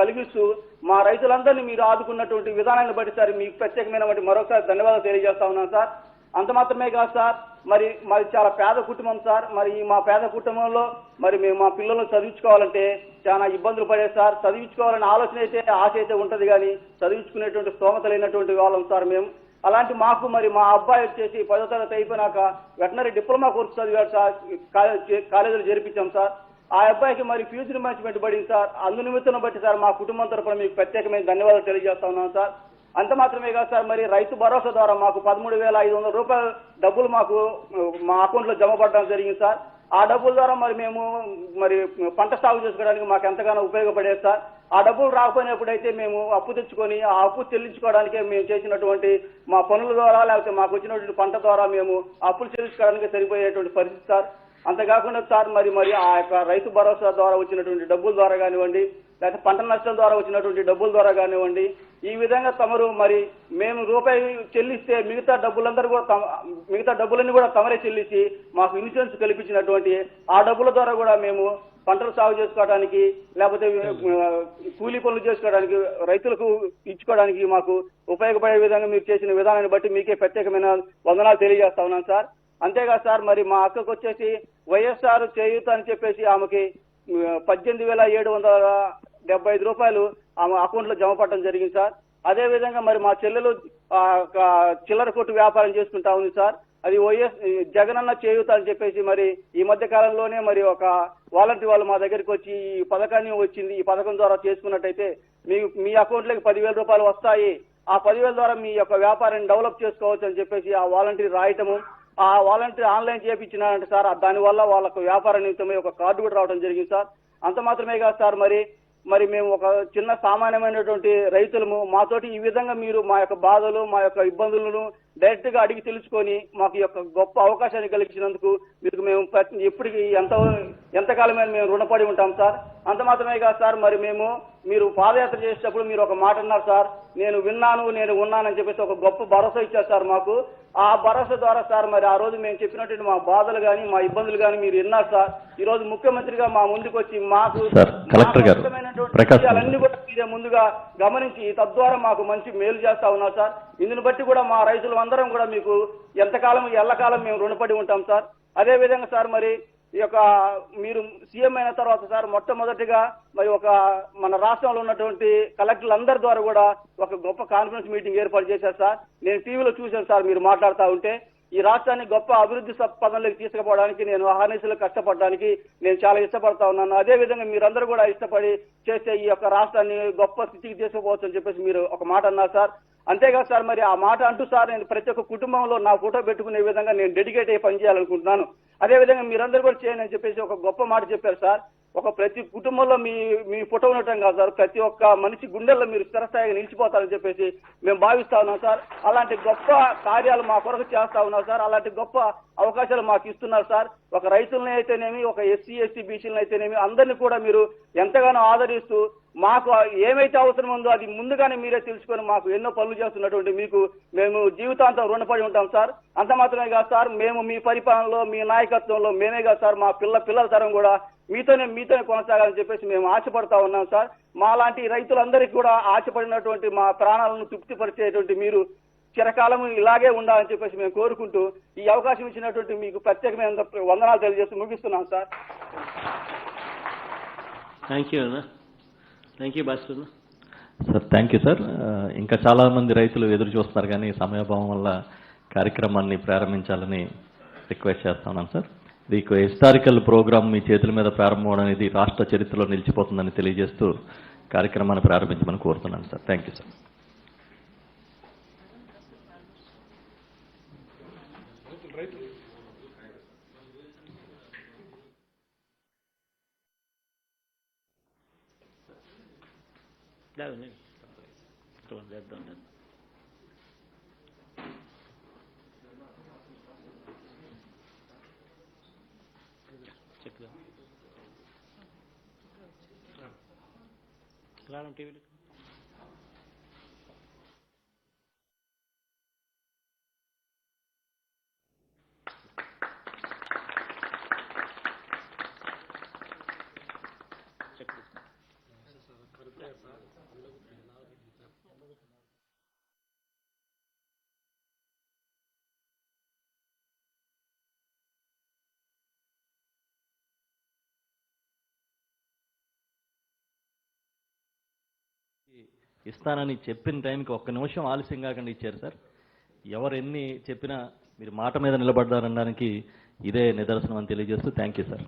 [SPEAKER 11] కలిగిస్తూ మా రైతులందరినీ మీరు ఆదుకున్నటువంటి విధానాన్ని బట్టి సార్ మీకు ప్రత్యేకమైన మరొకసారి ధన్యవాదాలు తెలియజేస్తా ఉన్నాను సార్. అంత మాత్రమే కాదు సార్, మరి మాది చాలా పేద కుటుంబం సార్. మరి మా పేద కుటుంబంలో మరి మేము మా పిల్లలను చదివించుకోవాలంటే చాలా ఇబ్బందులు పడేది సార్. చదివించుకోవాలనే ఆలోచన అయితే ఆశ అయితే ఉంటది కానీ చదివించుకునేటువంటి స్తోమత లేనటువంటి వాళ్ళం సార్ మేము. అలాంటి మాకు మరి మా అబ్బాయి వచ్చేసి 10వ తరగతి అయిపోయినాక వెటనరీ డిప్లొమా కోర్సు చదివాడు సార్, కాలేజీలో చేర్పించాం సార్. ఆ అబ్బాయికి మరి ఫీజు రియంబర్స్మెంట్ పడింది సార్. అందు నిమిత్తం బట్టి సార్ మా కుటుంబం తరఫున మీకు ప్రత్యేకమైన ధన్యవాదాలు తెలియజేస్తా ఉన్నాను సార్. అంత మాత్రమే కాదు సార్, మరి రైతు భరోసా ద్వారా మాకు 13,500 రూపాయల డబ్బులు మాకు మా అకౌంట్ లో జమ పడడం జరిగింది సార్. ఆ డబ్బుల ద్వారా మరి మేము మరి పంట సాగు చేసుకోవడానికి మాకు ఎంతగానో ఉపయోగపడేది సార్. ఆ డబ్బులు రాకపోయినప్పుడైతే మేము అప్పు తెచ్చుకొని ఆ అప్పు చెల్లించుకోవడానికే మేము చేసినటువంటి మా పనుల ద్వారా లేకపోతే మాకు వచ్చినటువంటి పంట ద్వారా మేము అప్పులు చెల్లించుకోవడానికి సరిపోయేటువంటి పరిస్థితి సార్. అంతేకాకుండా సార్ మరి ఆ యొక్క రైతు భరోసా ద్వారా వచ్చినటువంటి డబ్బుల ద్వారా కానివ్వండి, లేకపోతే పంట నష్టం ద్వారా వచ్చినటువంటి డబ్బుల ద్వారా కానివ్వండి, ఈ విధంగా తమరు మరి మేము రూపాయి చెల్లిస్తే మిగతా డబ్బులన్నీ కూడా తమరే చెల్లించి మాకు ఇన్సూరెన్స్ కల్పించినటువంటి ఆ డబ్బుల ద్వారా కూడా మేము పంటలు సాగు చేసుకోవడానికి లేకపోతే కూలీ పనులు చేసుకోవడానికి రైతులకు ఇచ్చుకోవడానికి మాకు ఉపయోగపడే విధంగా మీరు చేసిన విధానాన్ని బట్టి మీకే ప్రత్యేకమైన వందనాలు తెలియజేస్తా ఉన్నాను సార్. అంతేకాదు సార్, మరి మా అక్కకు వచ్చేసి వైఎస్ఆర్ చేయూత అని చెప్పేసి ఆమెకి 18,775 రూపాయలు ఆమె అకౌంట్ లో జమ పడడం జరిగింది సార్. అదే విధంగా మరి మా చెల్లెలు చిల్లర కొట్టు వ్యాపారం చేసుకుంటా ఉంది సార్. అది జగనన్న చేయూత అని చెప్పేసి మరి ఈ మధ్య కాలంలోనే మరి ఒక వాలంటీర్ వాళ్ళు మా దగ్గరికి వచ్చి ఈ పథకాన్ని వచ్చింది, ఈ పథకం ద్వారా చేసుకున్నట్టయితే మీ అకౌంట్ లోకి 10,000 రూపాయలు వస్తాయి, ఆ 10,000 ద్వారా మీ యొక్క వ్యాపారాన్ని డెవలప్ చేసుకోవచ్చు అని చెప్పేసి ఆ వాలంటీర్ రాయటము, ఆ వాలంటీర్ ఆన్లైన్ చేయించినారంటే సార్ దానివల్ల వాళ్ళకు వ్యాపార నిమిత్తమై ఒక కార్డు కూడా రావడం జరిగింది సార్. అంత మాత్రమే కాదు సార్, మరి మేము ఒక చిన్న సామాన్యమైనటువంటి రైతులము, మాతోటి ఈ విధంగా మీరు మా యొక్క బాధలు మా యొక్క ఇబ్బందులను డైరెక్ట్ గా అడిగి తెలుసుకొని మాకు యొక్క గొప్ప అవకాశాన్ని కలిగించినందుకు మీకు మేము ఎప్పటికీ ఎంతకాలమైన మేము రుణపడి ఉంటాం సార్. అంత మాత్రమే కాదు సార్, మరి మీరు పాదయాత్ర చేసేటప్పుడు మీరు ఒక మాట అన్నారు సార్, నేను విన్నాను నేను ఉన్నానని చెప్పేసి ఒక గొప్ప భరోసా ఇచ్చారు సార్ మాకు. ఆ భరోసా ద్వారా సార్ మరి ఆ రోజు మేము చెప్పినటువంటి మా బాధలు కానీ మా ఇబ్బందులు కానీ మీరు విన్నారు సార్. ఈ రోజు ముఖ్యమంత్రిగా మా ముందుకు వచ్చి మాకు విషయాలన్నీ కూడా మీరే ముందుగా గమనించి తద్వారా మాకు మంచి మేలు చేస్తా ఉన్నారు సార్. ఇందుని బట్టి కూడా మా రైతులు అందరం కూడా మీకు ఎల్లకాలం మేము రుణపడి ఉంటాం సార్. అదే విధంగా సార్ మరి ఈ యొక్క మీరు సీఎం అయిన తర్వాత సార్ మొట్టమొదటిగా మరి మన రాష్ట్రంలో ఉన్నటువంటి కలెక్టర్లు అందరి ద్వారా కూడా ఒక గొప్ప కాన్ఫరెన్స్ మీటింగ్ ఏర్పాటు చేశారు సార్. నేను టీవీలో చూశాను సార్ మీరు మాట్లాడుతూ ఉంటే. ఈ రాష్ట్రాన్ని గొప్ప అభివృద్ధి పదంలోకి తీసుకుపోవడానికి నేను అహర్నిశలు కష్టపడడానికి నేను చాలా ఇష్టపడతా ఉన్నాను. అదే విధంగా మీరందరూ కూడా ఇష్టపడి చేస్తే ఈ యొక్క రాష్ట్రాన్ని గొప్ప స్థితికి తీసుకుపోవచ్చు అని చెప్పేసి మీరు ఒక మాట అన్నారు సార్. అంతేకాదు సార్, మరి ఆ మాట అంటూ సార్ నేను ప్రతి ఒక్క కుటుంబంలో నా ఫోటో పెట్టుకునే విధంగా నేను డెడికేట్ అయ్యి పనిచేయాలనుకుంటున్నాను. అదేవిధంగా మీరందరూ కూడా చేయండి అని చెప్పేసి ఒక గొప్ప మాట చెప్పారు సార్. ప్రతి కుటుంబంలో మీ ఫోటో ఉండటం కాదు సార్, ప్రతి ఒక్క మనిషి గుండెల్లో మీరు స్థిరస్థాయిగా నిలిచిపోతారని చెప్పేసి మేము భావిస్తా ఉన్నాం సార్. అలాంటి గొప్ప కార్యాలు మా కొరకు చేస్తా ఉన్నారు సార్. అలాంటి గొప్ప అవకాశాలు మాకు ఇస్తున్నారు సార్. ఒక రైతులని అయితేనేమి, ఒక ఎస్సీ ఎస్టీ బీసీలను అయితేనేమి అందరినీ కూడా మీరు ఎంతగానో ఆదరిస్తూ మాకు ఏమైతే అవసరం ఉందో అది ముందుగానే మీరే తెలుసుకొని మాకు ఎన్నో పనులు చేస్తున్నటువంటి మీకు మేము జీవితాంతం రుణపడి ఉంటాం సార్. అంత మాత్రమే కాదు సార్, మేము మీ పరిపాలనలో మీ నాయకత్వంలో మేమే కాదు సార్, మా పిల్లల తరం కూడా మీతోనే కొనసాగాలని చెప్పేసి మేము ఆశపడతా ఉన్నాం సార్. మా లాంటి రైతులందరికీ కూడా ఆశపడినటువంటి మా ప్రాణాలను తృప్తిపరిచేటువంటి మీరు చిరకాలం ఇలాగే ఉండాలని చెప్పేసి మేము కోరుకుంటూ ఈ అవకాశం ఇచ్చినటువంటి మీకు ప్రత్యేకమైన వందనాలు తెలియజేస్తూ ముగిస్తున్నాం sir.
[SPEAKER 2] Thank you Bhaskar
[SPEAKER 3] sir. Thank you sir. ఇంకా చాలా మంది రైతులు ఎదురు చూస్తున్నారు కానీ సమయాభావం వల్ల కార్యక్రమాన్ని ప్రారంభించాలని రిక్వెస్ట్ చేస్తా ఉన్నాను సార్. ఇది హిస్టారికల్ ప్రోగ్రామ్ మీ చేతుల మీద ప్రారంభం అనేది రాష్ట్ర చరిత్రలో నిలిచిపోతుందని తెలియజేస్తూ కార్యక్రమాన్ని ప్రారంభించమని కోరుతున్నాను సార్. Thank you sir.
[SPEAKER 2] చేద్దాం. చెక్ రావడం టీవీలో
[SPEAKER 3] ఇస్తానని చెప్పిన టైంకి ఒక్క నిమిషం ఆలస్యం కాకుండా ఇచ్చారు సార్. ఎవరు ఎన్ని చెప్పినా మీరు మాట మీద నిలబడ్డారనడానికి ఇదే నిదర్శనం అని తెలియజేస్తూ thank you sir.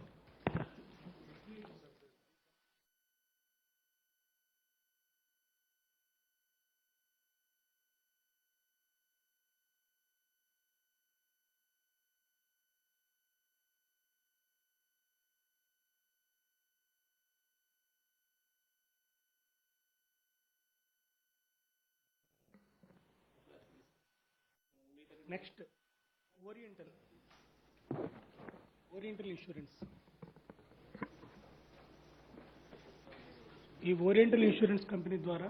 [SPEAKER 12] Next oriental insurance. ఈ ఓరియంటల్ ఇన్సూరెన్స్ కంపెనీ ద్వారా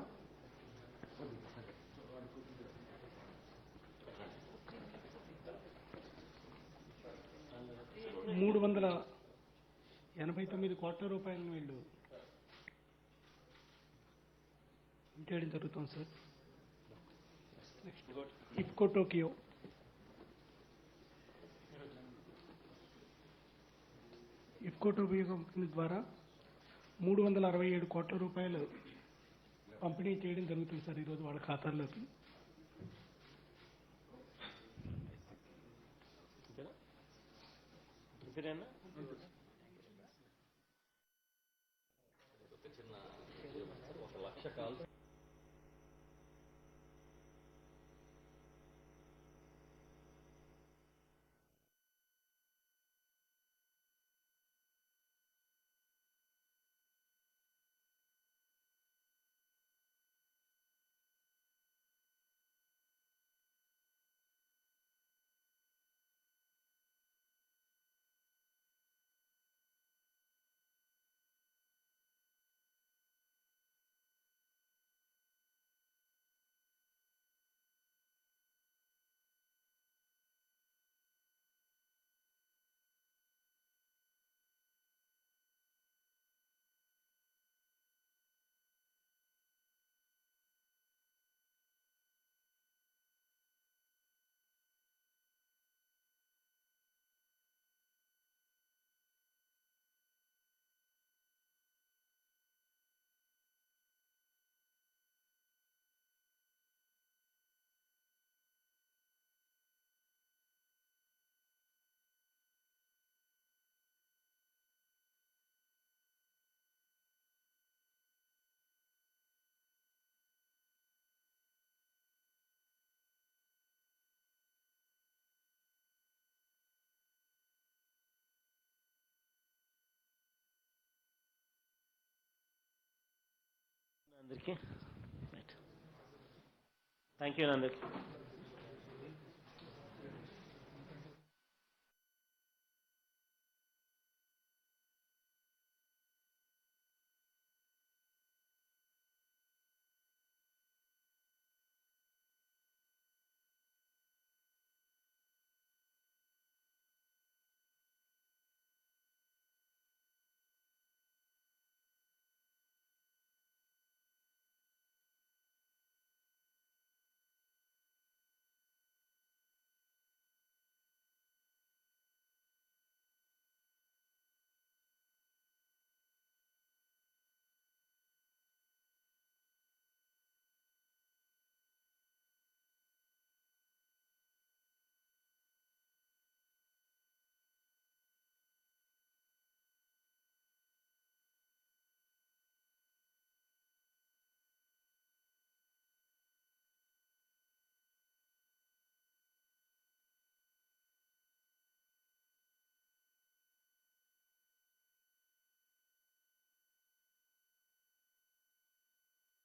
[SPEAKER 12] $389 కోట్ల రూపాయలను వీళ్ళు చేయడం జరుగుతుంది sir. Next IFFCO Tokyo, IFFCO Tokyo company ద్వారా 367 కోట్ల రూపాయలు పంపిణీ చేయడం జరుగుతుంది సార్ ఈరోజు వాళ్ళ ఖాతాల్లోకి.
[SPEAKER 2] అందరికీ థ్యాంక్ యూ అందరికీ.